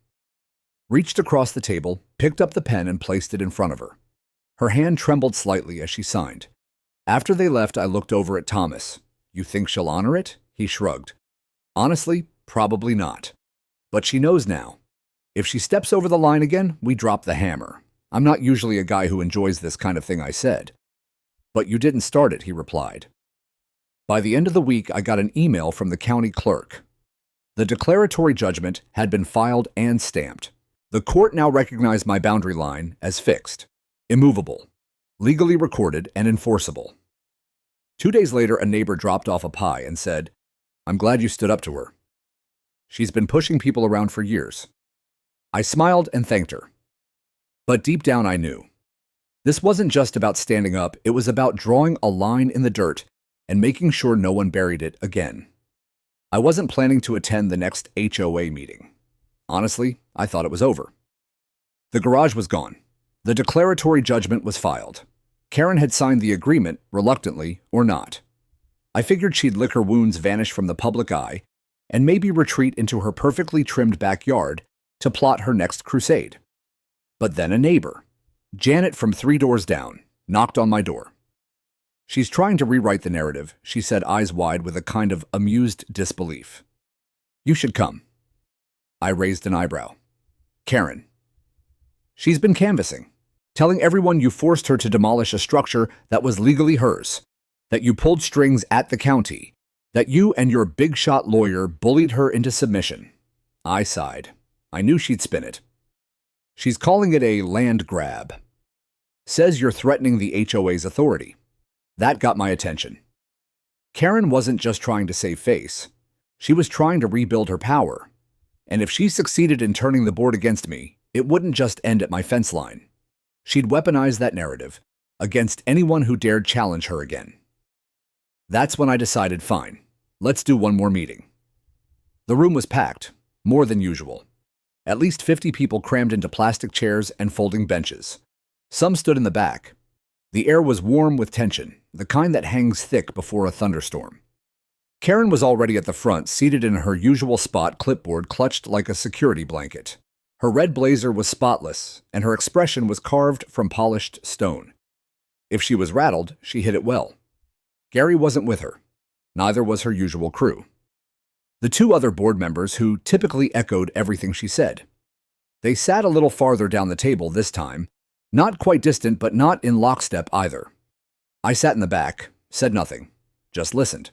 reached across the table, picked up the pen, and placed it in front of her. Her hand trembled slightly as she signed. After they left, I looked over at Thomas. You think she'll honor it? He shrugged. Honestly, probably not. But she knows now. If she steps over the line again, we drop the hammer. I'm not usually a guy who enjoys this kind of thing, I said. But you didn't start it, he replied. By the end of the week, I got an email from the county clerk. The declaratory judgment had been filed and stamped. The court now recognized my boundary line as fixed, immovable, legally recorded, and enforceable. 2 days later, a neighbor dropped off a pie and said, I'm glad you stood up to her. She's been pushing people around for years. I smiled and thanked her. But deep down I knew. This wasn't just about standing up, it was about drawing a line in the dirt and making sure no one buried it again. I wasn't planning to attend the next HOA meeting. Honestly, I thought it was over. The garage was gone. The declaratory judgment was filed. Karen had signed the agreement, reluctantly or not. I figured she'd lick her wounds, vanish from the public eye, and maybe retreat into her perfectly trimmed backyard to plot her next crusade. But then a neighbor, Janet from 3 doors down, knocked on my door. "She's trying to rewrite the narrative," she said, eyes wide with a kind of amused disbelief. "You should come." I raised an eyebrow. "Karen." "She's been canvassing, telling everyone you forced her to demolish a structure that was legally hers, that you pulled strings at the county, that you and your big-shot lawyer bullied her into submission." I sighed. I knew she'd spin it. "She's calling it a land grab. Says you're threatening the HOA's authority." That got my attention. Karen wasn't just trying to save face. She was trying to rebuild her power. And if she succeeded in turning the board against me, it wouldn't just end at my fence line. She'd weaponize that narrative against anyone who dared challenge her again. That's when I decided, fine, let's do one more meeting. The room was packed, more than usual. At least 50 people crammed into plastic chairs and folding benches. Some stood in the back. The air was warm with tension, the kind that hangs thick before a thunderstorm. Karen was already at the front, seated in her usual spot, clipboard clutched like a security blanket. Her red blazer was spotless, and her expression was carved from polished stone. If she was rattled, she hid it well. Gary wasn't with her. Neither was her usual crew. The 2 other board members who typically echoed everything she said. They sat a little farther down the table this time, not quite distant, but not in lockstep either. I sat in the back, said nothing, just listened.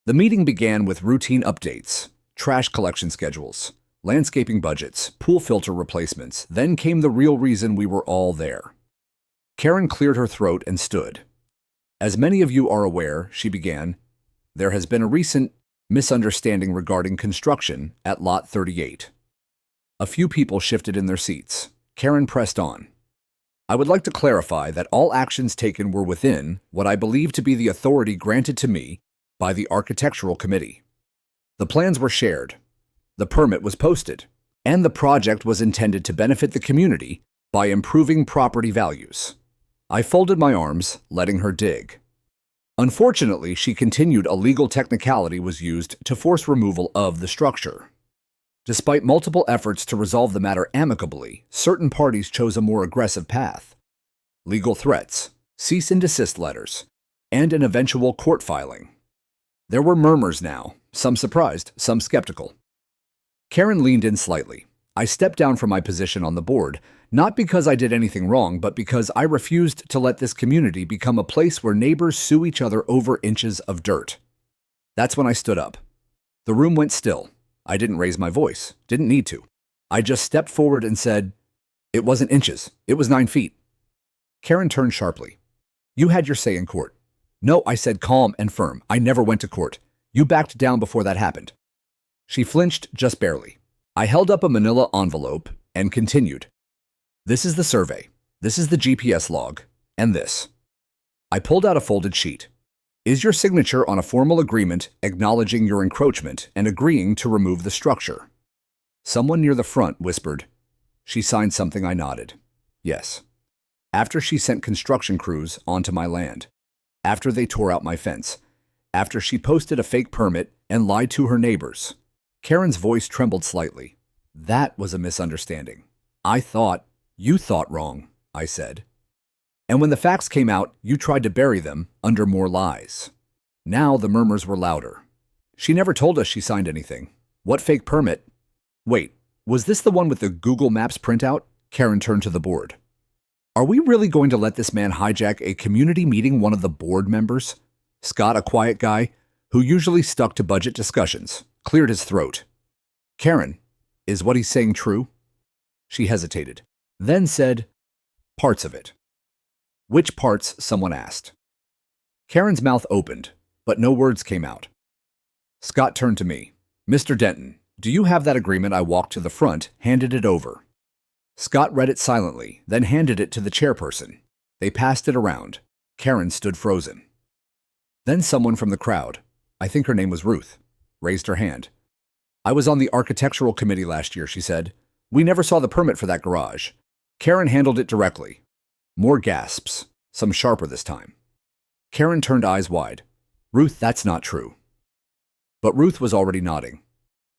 The meeting began with routine updates, trash collection schedules, landscaping budgets, pool filter replacements. Then came the real reason we were all there. Karen cleared her throat and stood. "As many of you are aware," she began, "there has been a recent misunderstanding regarding construction at Lot 38. A few people shifted in their seats. Karen pressed on. "I would like to clarify that all actions taken were within what I believe to be the authority granted to me by the Architectural Committee. The plans were shared, the permit was posted, and the project was intended to benefit the community by improving property values." I folded my arms, letting her dig. Unfortunately, she continued, a legal technicality was used to force removal of the structure. Despite multiple efforts to resolve the matter amicably, certain parties chose a more aggressive path. Legal threats, cease and desist letters, and an eventual court filing. There were murmurs now, some surprised, some skeptical. Karen leaned in slightly. I stepped down from my position on the board, not because I did anything wrong, but because I refused to let this community become a place where neighbors sue each other over inches of dirt. That's when I stood up. The room went still. I didn't raise my voice, didn't need to. I just stepped forward and said, "It wasn't inches, it was 9 feet. Karen turned sharply. "You had your say in court." "No," I said, calm and firm. "I never went to court. You backed down before that happened." She flinched just barely. I held up a manila envelope and continued. "This is the survey, this is the GPS log, and this." I pulled out a folded sheet. "Is your signature on a formal agreement acknowledging your encroachment and agreeing to remove the structure?" Someone near the front whispered. "She signed something." I nodded. "Yes." After she sent construction crews onto my land. After they tore out my fence. After she posted a fake permit and lied to her neighbors. Karen's voice trembled slightly. "That was a misunderstanding. You thought wrong," I said. "And when the facts came out, you tried to bury them under more lies." Now the murmurs were louder. "She never told us she signed anything. What fake permit?" "Wait, was this the one with the Google Maps printout?" Karen turned to the board. "Are we really going to let this man hijack a community meeting?" One of the board members, Scott, a quiet guy who usually stuck to budget discussions, cleared his throat. "Karen, is what he's saying true?" She hesitated, then said, "Parts of it." "Which parts?" someone asked. Karen's mouth opened, but no words came out. Scott turned to me. "Mr. Denton, do you have that agreement?" I walked to the front, handed it over. Scott read it silently, then handed it to the chairperson. They passed it around. Karen stood frozen. Then someone from the crowd, I think her name was Ruth, raised her hand. "I was on the architectural committee last year," she said. "We never saw the permit for that garage." Karen handled it directly. More gasps, some sharper this time. Karen turned eyes wide. "Ruth, that's not true." But Ruth was already nodding.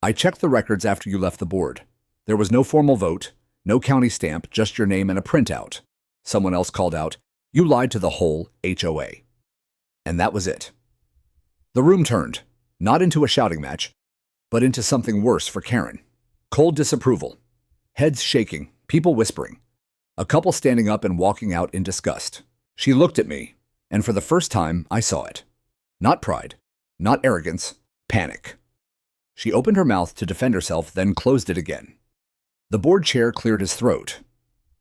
I checked the records after you left the board. There was no formal vote, no county stamp, just your name and a printout. Someone else called out, "You lied to the whole HOA." And that was it. The room turned, not into a shouting match, but into something worse for Karen. Cold disapproval. Heads shaking, people whispering. A couple standing up and walking out in disgust. She looked at me, and for the first time, I saw it. Not pride, not arrogance, panic. She opened her mouth to defend herself, then closed it again. The board chair cleared his throat.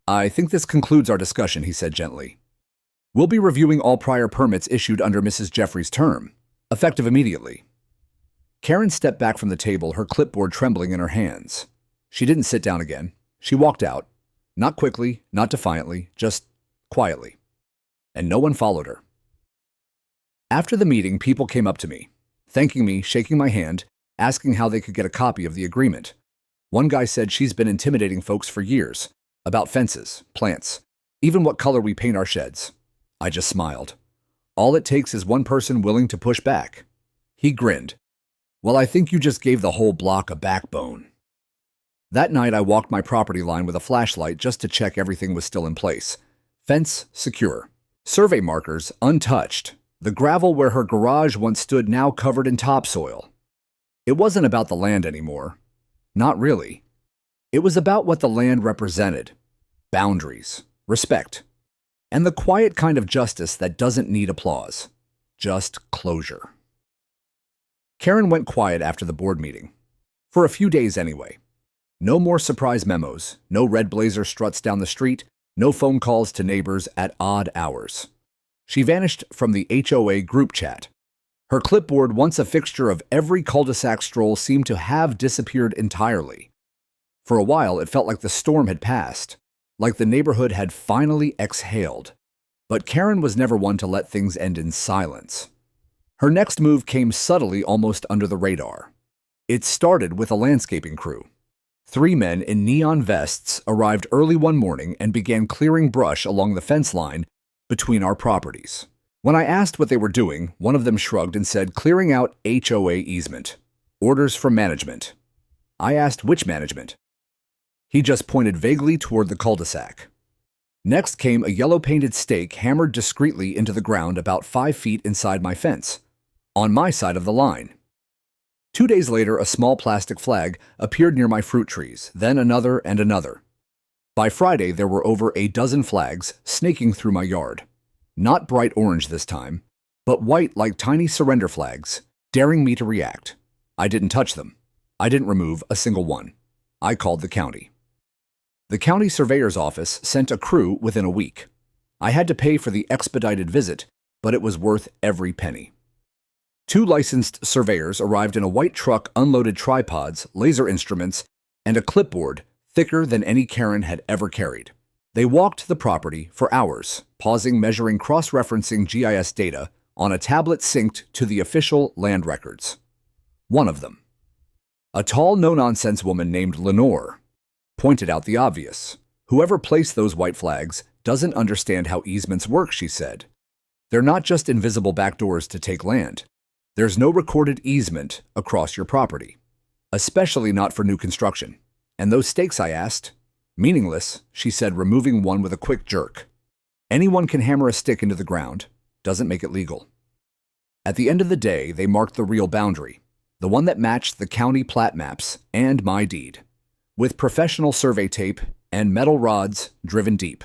"I think this concludes our discussion," he said gently. "We'll be reviewing all prior permits issued under Mrs. Jeffrey's term, effective immediately." Karen stepped back from the table, her clipboard trembling in her hands. She didn't sit down again. She walked out, not quickly, not defiantly, just quietly. And no one followed her. After the meeting, people came up to me, thanking me, shaking my hand, asking how they could get a copy of the agreement. One guy said she's been intimidating folks for years, about fences, plants, even what color we paint our sheds. I just smiled. All it takes is one person willing to push back. He grinned. "Well, I think you just gave the whole block a backbone." That night, I walked my property line with a flashlight just to check everything was still in place. Fence secure. Survey markers untouched. The gravel where her garage once stood now covered in topsoil. It wasn't about the land anymore. Not really. It was about what the land represented. Boundaries, respect, and the quiet kind of justice that doesn't need applause. Just closure. Karen went quiet after the board meeting. For a few days anyway. No more surprise memos, no red blazer struts down the street, no phone calls to neighbors at odd hours. She vanished from the HOA group chat. Her clipboard, once a fixture of every cul-de-sac stroll, seemed to have disappeared entirely. For a while, it felt like the storm had passed, like the neighborhood had finally exhaled. But Karen was never one to let things end in silence. Her next move came subtly, almost under the radar. It started with a landscaping crew. 3 men in neon vests arrived early one morning and began clearing brush along the fence line between our properties. When I asked what they were doing, one of them shrugged and said, "Clearing out HOA easement. Orders from management." I asked which management. He just pointed vaguely toward the cul-de-sac. Next came a yellow-painted stake hammered discreetly into the ground about 5 feet inside my fence, on my side of the line. 2 days later, a small plastic flag appeared near my fruit trees, then another and another. By Friday, there were over a dozen flags snaking through my yard. Not bright orange this time, but white like tiny surrender flags, daring me to react. I didn't touch them. I didn't remove a single one. I called the county. The county surveyor's office sent a crew within a week. I had to pay for the expedited visit, but it was worth every penny. 2 licensed surveyors arrived in a white truck, unloaded tripods, laser instruments, and a clipboard thicker than any Karen had ever carried. They walked the property for hours, pausing, measuring, cross-referencing GIS data on a tablet synced to the official land records. One of them, a tall, no-nonsense woman named Lenore, pointed out the obvious. "Whoever placed those white flags doesn't understand how easements work," she said. "They're not just invisible backdoors to take land. There's no recorded easement across your property, especially not for new construction. And those stakes," I asked. "Meaningless," she said, removing one with a quick jerk. "Anyone can hammer a stick into the ground. Doesn't make it legal." At the end of the day, they marked the real boundary, the one that matched the county plat maps and my deed, with professional survey tape and metal rods driven deep.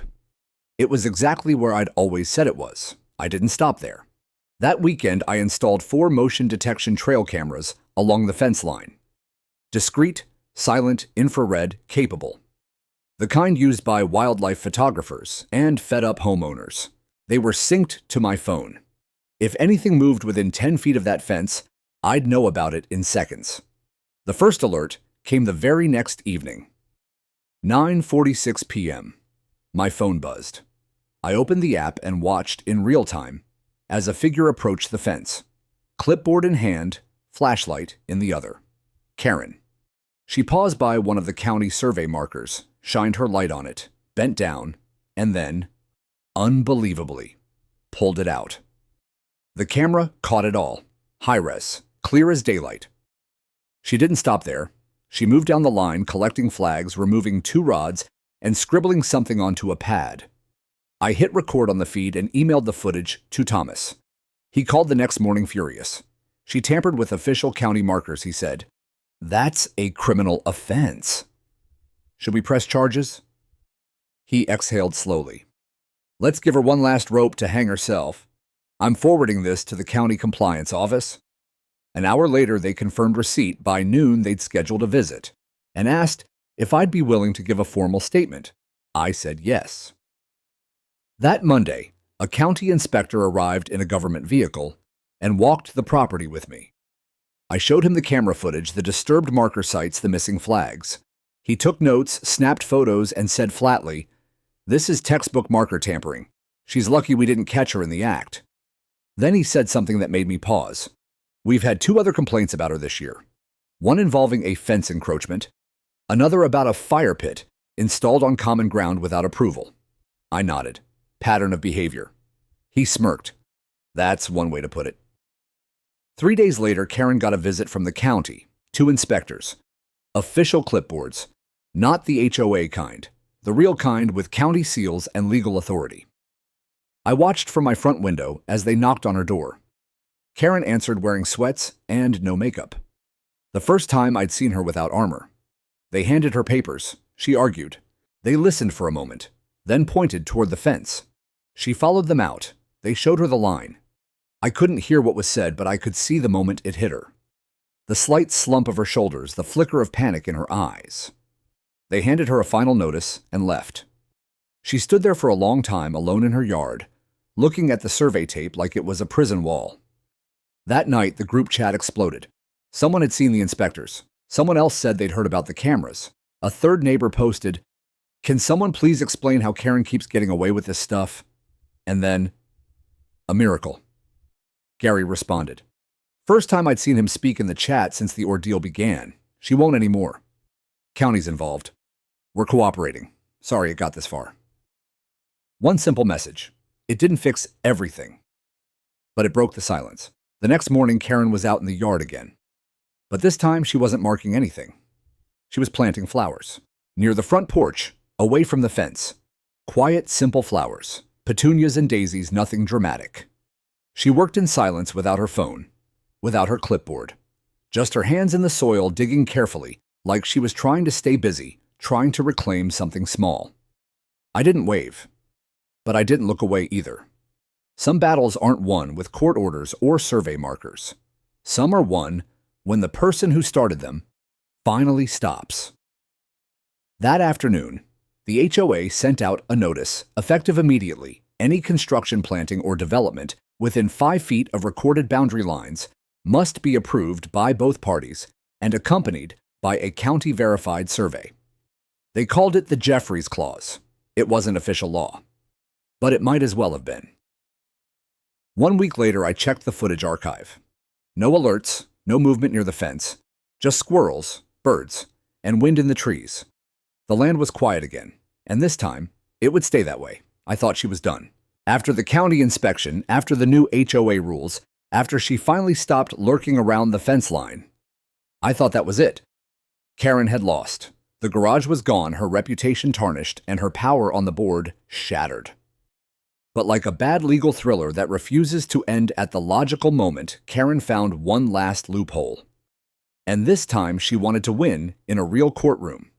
It was exactly where I'd always said it was. I didn't stop there. That weekend, I installed 4 motion detection trail cameras along the fence line. Discreet, silent, infrared, capable. The kind used by wildlife photographers and fed-up homeowners. They were synced to my phone. If anything moved within 10 feet of that fence, I'd know about it in seconds. The first alert came the very next evening. 9:46 p.m. My phone buzzed. I opened the app and watched in real time as a figure approached the fence, clipboard in hand, flashlight in the other. Karen. She paused by one of the county survey markers, shined her light on it, bent down, and then, unbelievably, pulled it out. The camera caught it all. High-res, clear as daylight. She didn't stop there. She moved down the line, collecting flags, removing 2 rods, and scribbling something onto a pad. I hit record on the feed and emailed the footage to Thomas. He called the next morning furious. She tampered with official county markers, he said. That's a criminal offense. Should we press charges? He exhaled slowly. Let's give her one last rope to hang herself. I'm forwarding this to the county compliance office. An hour later, they confirmed receipt. By noon, they'd scheduled a visit and asked if I'd be willing to give a formal statement. I said yes. That Monday, a county inspector arrived in a government vehicle and walked the property with me. I showed him the camera footage, the disturbed marker sites, the missing flags. He took notes, snapped photos, and said flatly, "This is textbook marker tampering. She's lucky we didn't catch her in the act." Then he said something that made me pause. We've had 2 other complaints about her this year. One involving a fence encroachment, another about a fire pit installed on common ground without approval. I nodded. Pattern of behavior. He smirked. That's one way to put it. 3 days later, Karen got a visit from the county. 2 inspectors. Official clipboards. Not the HOA kind. The real kind with county seals and legal authority. I watched from my front window as they knocked on her door. Karen answered wearing sweats and no makeup. The first time I'd seen her without armor. They handed her papers. She argued. They listened for a moment, then pointed toward the fence. She followed them out. They showed her the line. I couldn't hear what was said, but I could see the moment it hit her. The slight slump of her shoulders, the flicker of panic in her eyes. They handed her a final notice and left. She stood there for a long time, alone in her yard, looking at the survey tape like it was a prison wall. That night, the group chat exploded. Someone had seen the inspectors. Someone else said they'd heard about the cameras. A third neighbor posted, "Can someone please explain how Karen keeps getting away with this stuff?" And then, "A miracle." Gary responded. "First time I'd seen him speak in the chat since the ordeal began. She won't anymore. County's involved. We're cooperating. Sorry it got this far." One simple message. It didn't fix everything, but it broke the silence. The next morning, Karen was out in the yard again. But this time, she wasn't marking anything. She was planting flowers. Near the front porch, away from the fence. Quiet, simple flowers. Petunias and daisies, nothing dramatic. She worked in silence without her phone, without her clipboard. Just her hands in the soil, digging carefully, like she was trying to stay busy, trying to reclaim something small. I didn't wave, but I didn't look away either. Some battles aren't won with court orders or survey markers. Some are won when the person who started them finally stops. That afternoon, the HOA sent out a notice, effective immediately. Any construction, planting, or development within 5 feet of recorded boundary lines must be approved by both parties and accompanied by a county-verified survey. They called it the Jeffries Clause. It wasn't official law, but it might as well have been. 1 week later, I checked the footage archive. No alerts, no movement near the fence, just squirrels, birds, and wind in the trees. The land was quiet again, and this time, it would stay that way. I thought she was done. After the county inspection, after the new HOA rules, after she finally stopped lurking around the fence line, I thought that was it. Karen had lost. The garage was gone, her reputation tarnished, and her power on the board shattered. But like a bad legal thriller that refuses to end at the logical moment, Karen found one last loophole. And this time she wanted to win in a real courtroom.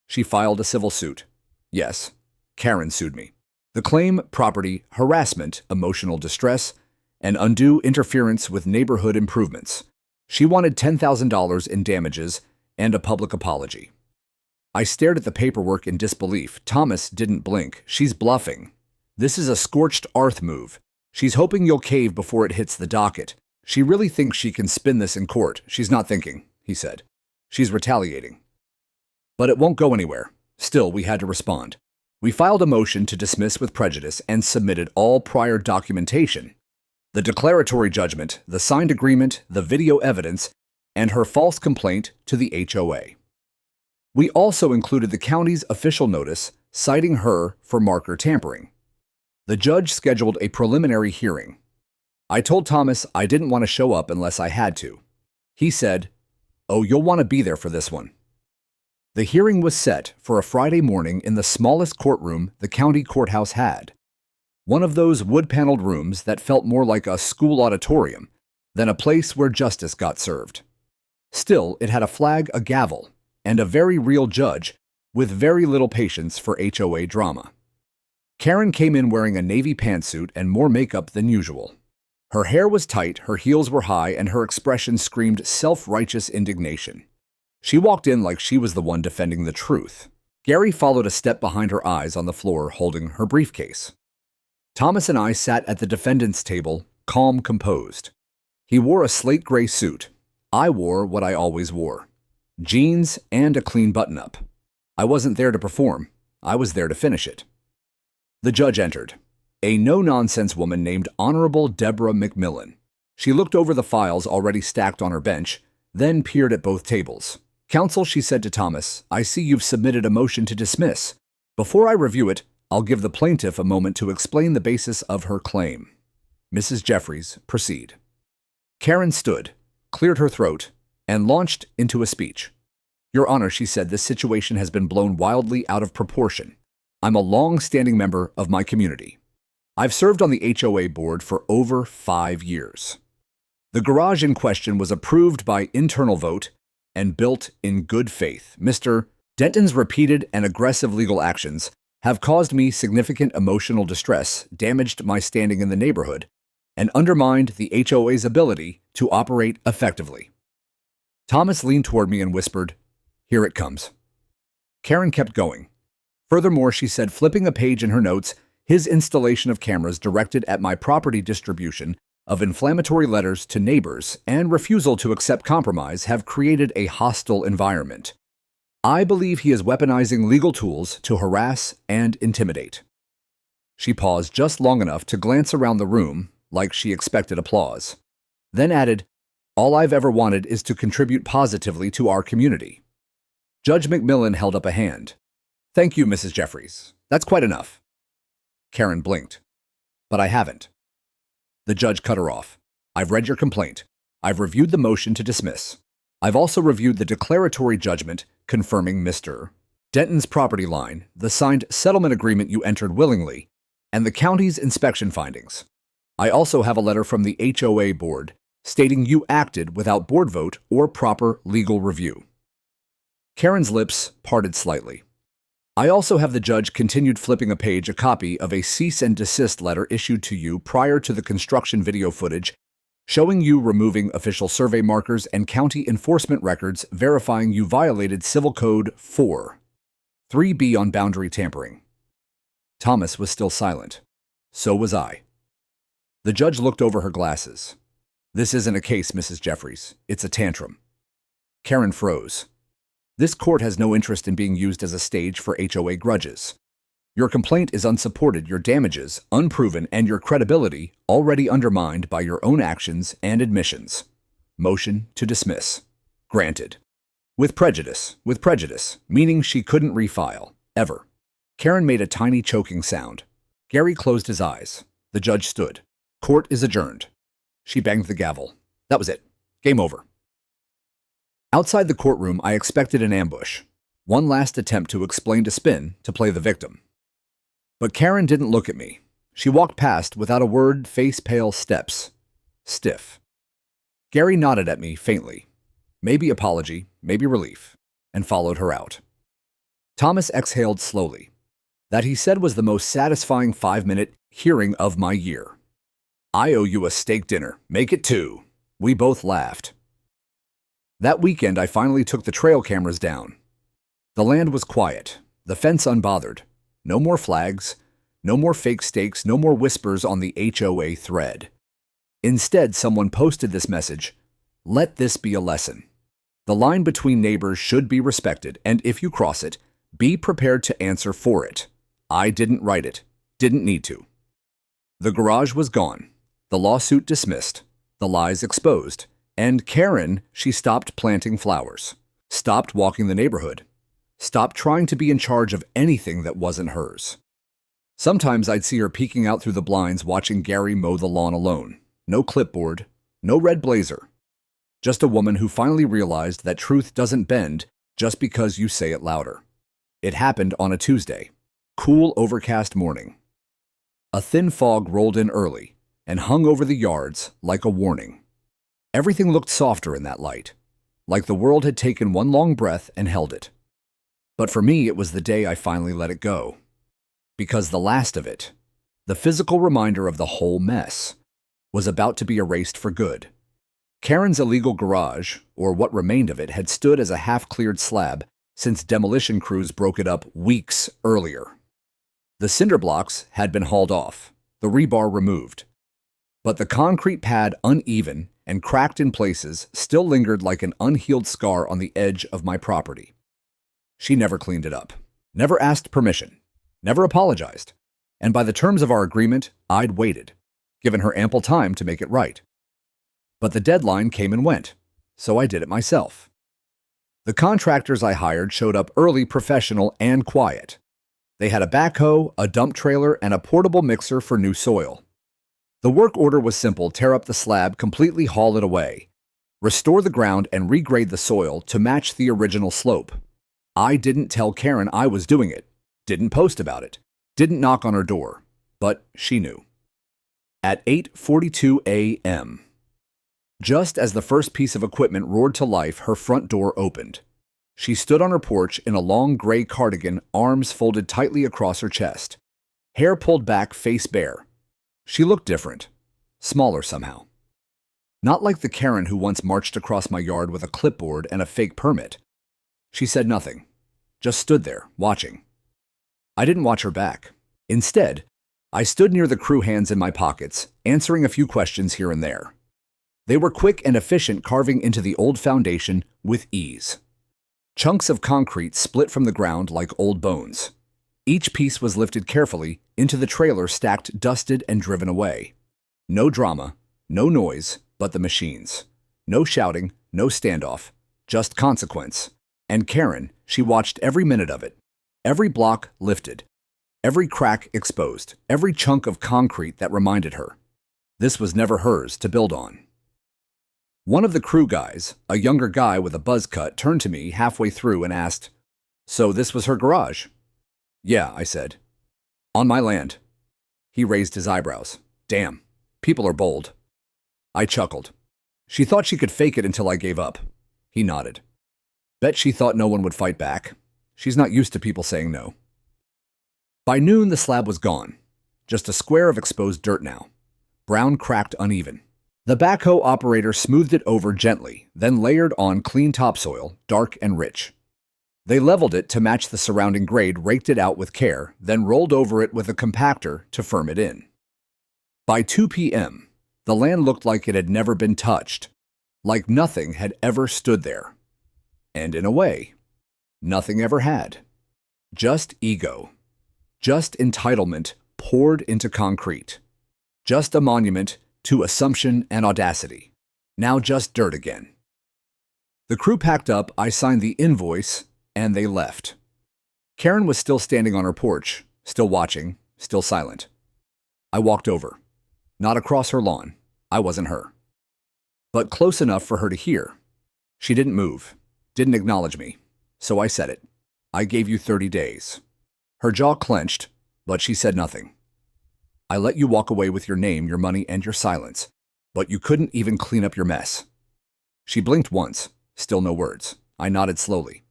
She filed a civil suit. Yes, Karen sued me. The claim: property, harassment, emotional distress, and undue interference with neighborhood improvements. She wanted $10,000 in damages and a public apology. I stared at the paperwork in disbelief. Thomas didn't blink. She's bluffing. This is a scorched earth move. She's hoping you'll cave before it hits the docket. She really thinks she can spin this in court. She's not thinking, he said. She's retaliating. But it won't go anywhere. Still, we had to respond. We filed a motion to dismiss with prejudice and submitted all prior documentation. The declaratory judgment, the signed agreement, the video evidence, and her false complaint to the HOA. We also included the county's official notice citing her for marker tampering. The judge scheduled a preliminary hearing. I told Thomas I didn't want to show up unless I had to. He said, "Oh, you'll want to be there for this one." The hearing was set for a Friday morning in the smallest courtroom the county courthouse had. One of those wood-paneled rooms that felt more like a school auditorium than a place where justice got served. Still, it had a flag, a gavel, and a very real judge with very little patience for HOA drama. Karen came in wearing a navy pantsuit and more makeup than usual. Her hair was tight, her heels were high, and her expression screamed self-righteous indignation. She walked in like she was the one defending the truth. Gary followed a step behind her eyes on the floor, holding her briefcase. Thomas and I sat at the defendant's table, calm, composed. He wore a slate gray suit. I wore what I always wore: jeans and a clean button-up. I wasn't there to perform. I was there to finish it. The judge entered. A no-nonsense woman named Honorable Deborah McMillan. She looked over the files already stacked on her bench, then peered at both tables. "Counsel," she said to Thomas, "I see you've submitted a motion to dismiss. Before I review it, I'll give the plaintiff a moment to explain the basis of her claim." "Mrs. Jeffries, proceed." Karen stood, cleared her throat, and launched into a speech. "Your Honor," she said, "this situation has been blown wildly out of proportion. I'm a long-standing member of my community. I've served on the HOA board for over 5 years. The garage in question was approved by internal vote and built in good faith. Mr. Denton's repeated and aggressive legal actions have caused me significant emotional distress, damaged my standing in the neighborhood, and undermined the HOA's ability to operate effectively." Thomas leaned toward me and whispered, "Here it comes." Karen kept going. Furthermore, she said, flipping a page in her notes, his installation of cameras directed at my property, distribution of inflammatory letters to neighbors, and refusal to accept compromise have created a hostile environment. I believe he is weaponizing legal tools to harass and intimidate. She paused just long enough to glance around the room like she expected applause, then added, "All I've ever wanted is to contribute positively to our community." Judge McMillan held up a hand. "Thank you, Mrs. Jeffries. That's quite enough." Karen blinked. "But I haven't." The judge cut her off. "I've read your complaint. I've reviewed the motion to dismiss. I've also reviewed the declaratory judgment confirming Mr. Denton's property line, the signed settlement agreement you entered willingly, and the county's inspection findings. I also have a letter from the HOA board stating you acted without board vote or proper legal review." Karen's lips parted slightly. "I also have," the judge continued, flipping a page, "a copy of a cease and desist letter issued to you prior to the construction video footage showing you removing official survey markers and county enforcement records verifying you violated Civil Code 4.3b on boundary tampering." Thomas was still silent. So was I. The judge looked over her glasses. "This isn't a case, Mrs. Jeffries. It's a tantrum." Karen froze. "This court has no interest in being used as a stage for HOA grudges. Your complaint is unsupported, your damages unproven, and your credibility already undermined by your own actions and admissions. Motion to dismiss. Granted. With prejudice, meaning she couldn't refile, ever." Karen made a tiny choking sound. Gary closed his eyes. The judge stood. "Court is adjourned." She banged the gavel. That was it. Game over. Outside the courtroom, I expected an ambush. One last attempt to explain to spin, to play the victim. But Karen didn't look at me. She walked past without a word, face-pale steps. Stiff. Gary nodded at me faintly. Maybe apology, maybe relief, and followed her out. Thomas exhaled slowly. That, he said, was the most satisfying 5-minute hearing of my year. "I owe you a steak dinner. Make it 2. We both laughed. That weekend, I finally took the trail cameras down. The land was quiet, the fence unbothered. No more flags, no more fake stakes, no more whispers on the HOA thread. Instead, someone posted this message: "Let this be a lesson. The line between neighbors should be respected, and if you cross it, be prepared to answer for it. I didn't write it, didn't need to." The garage was gone, the lawsuit dismissed, the lies exposed, and Karen, she stopped planting flowers, stopped walking the neighborhood, stopped trying to be in charge of anything that wasn't hers. Sometimes I'd see her peeking out through the blinds watching Gary mow the lawn alone. No clipboard, no red blazer. Just a woman who finally realized that truth doesn't bend just because you say it louder. It happened on a Tuesday. Cool, overcast morning. A thin fog rolled in early and hung over the yards like a warning. Everything looked softer in that light, like the world had taken one long breath and held it. But for me, it was the day I finally let it go. Because the last of it, the physical reminder of the whole mess, was about to be erased for good. Karen's illegal garage, or what remained of it, had stood as a half-cleared slab since demolition crews broke it up weeks earlier. The cinder blocks had been hauled off, the rebar removed. But the concrete pad, uneven and cracked in places, still lingered like an unhealed scar on the edge of my property. She never cleaned it up, never asked permission, never apologized, and by the terms of our agreement, I'd waited, given her ample time to make it right. But the deadline came and went, so I did it myself. The contractors I hired showed up early, professional, and quiet. They had a backhoe, a dump trailer, and a portable mixer for new soil. The work order was simple: tear up the slab, completely haul it away, restore the ground, and regrade the soil to match the original slope. I didn't tell Karen I was doing it, didn't post about it, didn't knock on her door, but she knew. At 8:42 a.m., just as the first piece of equipment roared to life, her front door opened. She stood on her porch in a long gray cardigan, arms folded tightly across her chest, hair pulled back, face bare. She looked different, smaller somehow. Not like the Karen who once marched across my yard with a clipboard and a fake permit. She said nothing, just stood there, watching. I didn't watch her back. Instead, I stood near the crew, hands in my pockets, answering a few questions here and there. They were quick and efficient, carving into the old foundation with ease. Chunks of concrete split from the ground like old bones. Each piece was lifted carefully into the trailer, stacked, dusted, and driven away. No drama, no noise, but the machines. No shouting, no standoff, just consequence. And Karen, she watched every minute of it. Every block lifted, every crack exposed, every chunk of concrete that reminded her this was never hers to build on. One of the crew guys, a younger guy with a buzz cut, turned to me halfway through and asked, "So this was her garage?" "Yeah," I said. "On my land." He raised his eyebrows. "Damn, people are bold." I chuckled. "She thought she could fake it until I gave up." He nodded. "Bet she thought no one would fight back. She's not used to people saying no." By noon, the slab was gone. Just a square of exposed dirt now. Brown, cracked, uneven. The backhoe operator smoothed it over gently, then layered on clean topsoil, dark and rich. They leveled it to match the surrounding grade, raked it out with care, then rolled over it with a compactor to firm it in. By 2 p.m., the land looked like it had never been touched, like nothing had ever stood there. And in a way, nothing ever had. Just ego. Just entitlement poured into concrete. Just a monument to assumption and audacity. Now just dirt again. The crew packed up, I signed the invoice, and they left. Karen was still standing on her porch, still watching, still silent. I walked over. Not across her lawn. I wasn't her. But close enough for her to hear. She didn't move, didn't acknowledge me, so I said it. "I gave you 30 days. Her jaw clenched, but she said nothing. "I let you walk away with your name, your money, and your silence, but you couldn't even clean up your mess." She blinked once, still no words. I nodded slowly.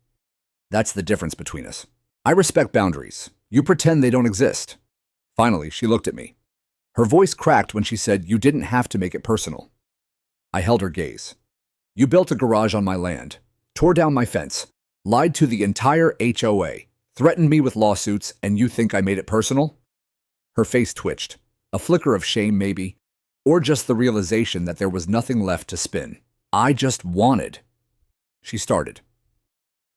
"That's the difference between us. I respect boundaries. You pretend they don't exist." Finally, she looked at me. Her voice cracked when she said, "You didn't have to make it personal." I held her gaze. "You built a garage on my land, tore down my fence, lied to the entire HOA, threatened me with lawsuits, and you think I made it personal?" Her face twitched, a flicker of shame maybe, or just the realization that there was nothing left to spin. "I just wanted." She started.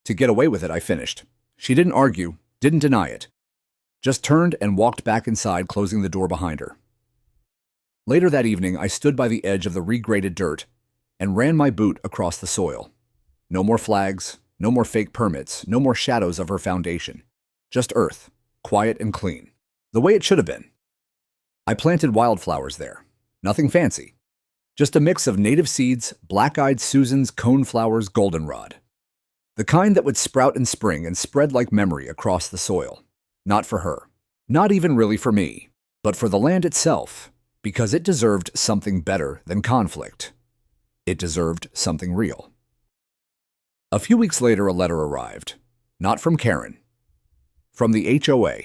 "To get away with it," I finished. She didn't argue, didn't deny it. Just turned and walked back inside, closing the door behind her. Later that evening, I stood by the edge of the regraded dirt and ran my boot across the soil. No more flags, no more fake permits, no more shadows of her foundation. Just earth, quiet and clean. The way it should have been. I planted wildflowers there. Nothing fancy. Just a mix of native seeds, black-eyed Susan's coneflower's goldenrod. The kind that would sprout in spring and spread like memory across the soil. Not for her. Not even really for me, but for the land itself, because it deserved something better than conflict. It deserved something real. A few weeks later, a letter arrived. Not from Karen. From the HOA.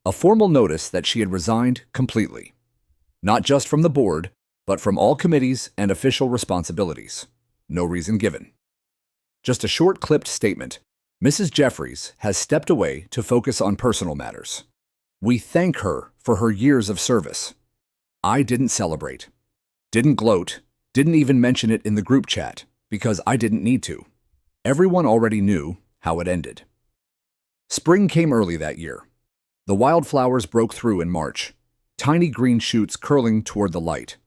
A formal notice that she had resigned completely. Not just from the board, but from all committees and official responsibilities. No reason given. Just a short clipped statement. Mrs. Jeffries has stepped away to focus on personal matters. We thank her for her years of service. I didn't celebrate. Didn't gloat. Didn't even mention it in the group chat, because I didn't need to. Everyone already knew how it ended. Spring came early that year. The wildflowers broke through in March, tiny green shoots curling toward the light.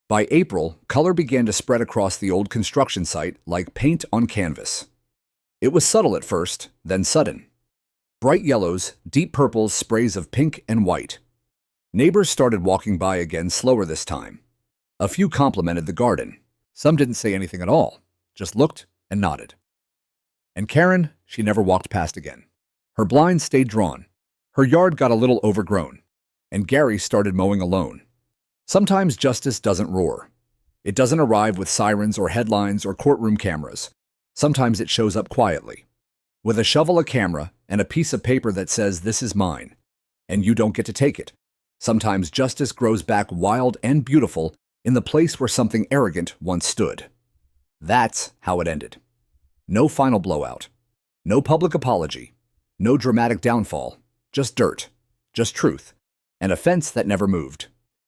By April, color began to spread across the old construction site like paint on canvas. It was subtle at first, then sudden. Bright yellows, deep purples, sprays of pink and white. Neighbors started walking by again slower this time. A few complimented the garden. Some didn't say anything at all, just looked and nodded. And Karen, she never walked past again. Her blinds stayed drawn. Her yard got a little overgrown. And Gary started mowing alone. Sometimes justice doesn't roar. It doesn't arrive with sirens or headlines or courtroom cameras. Sometimes it shows up quietly. With a shovel, a camera, and a piece of paper that says, "This is mine," and you don't get to take it. Sometimes justice grows back wild and beautiful in the place where something arrogant once stood. That's how it ended. No final blowout. No public apology. No dramatic downfall. Just dirt. Just truth. And a fence that never moved.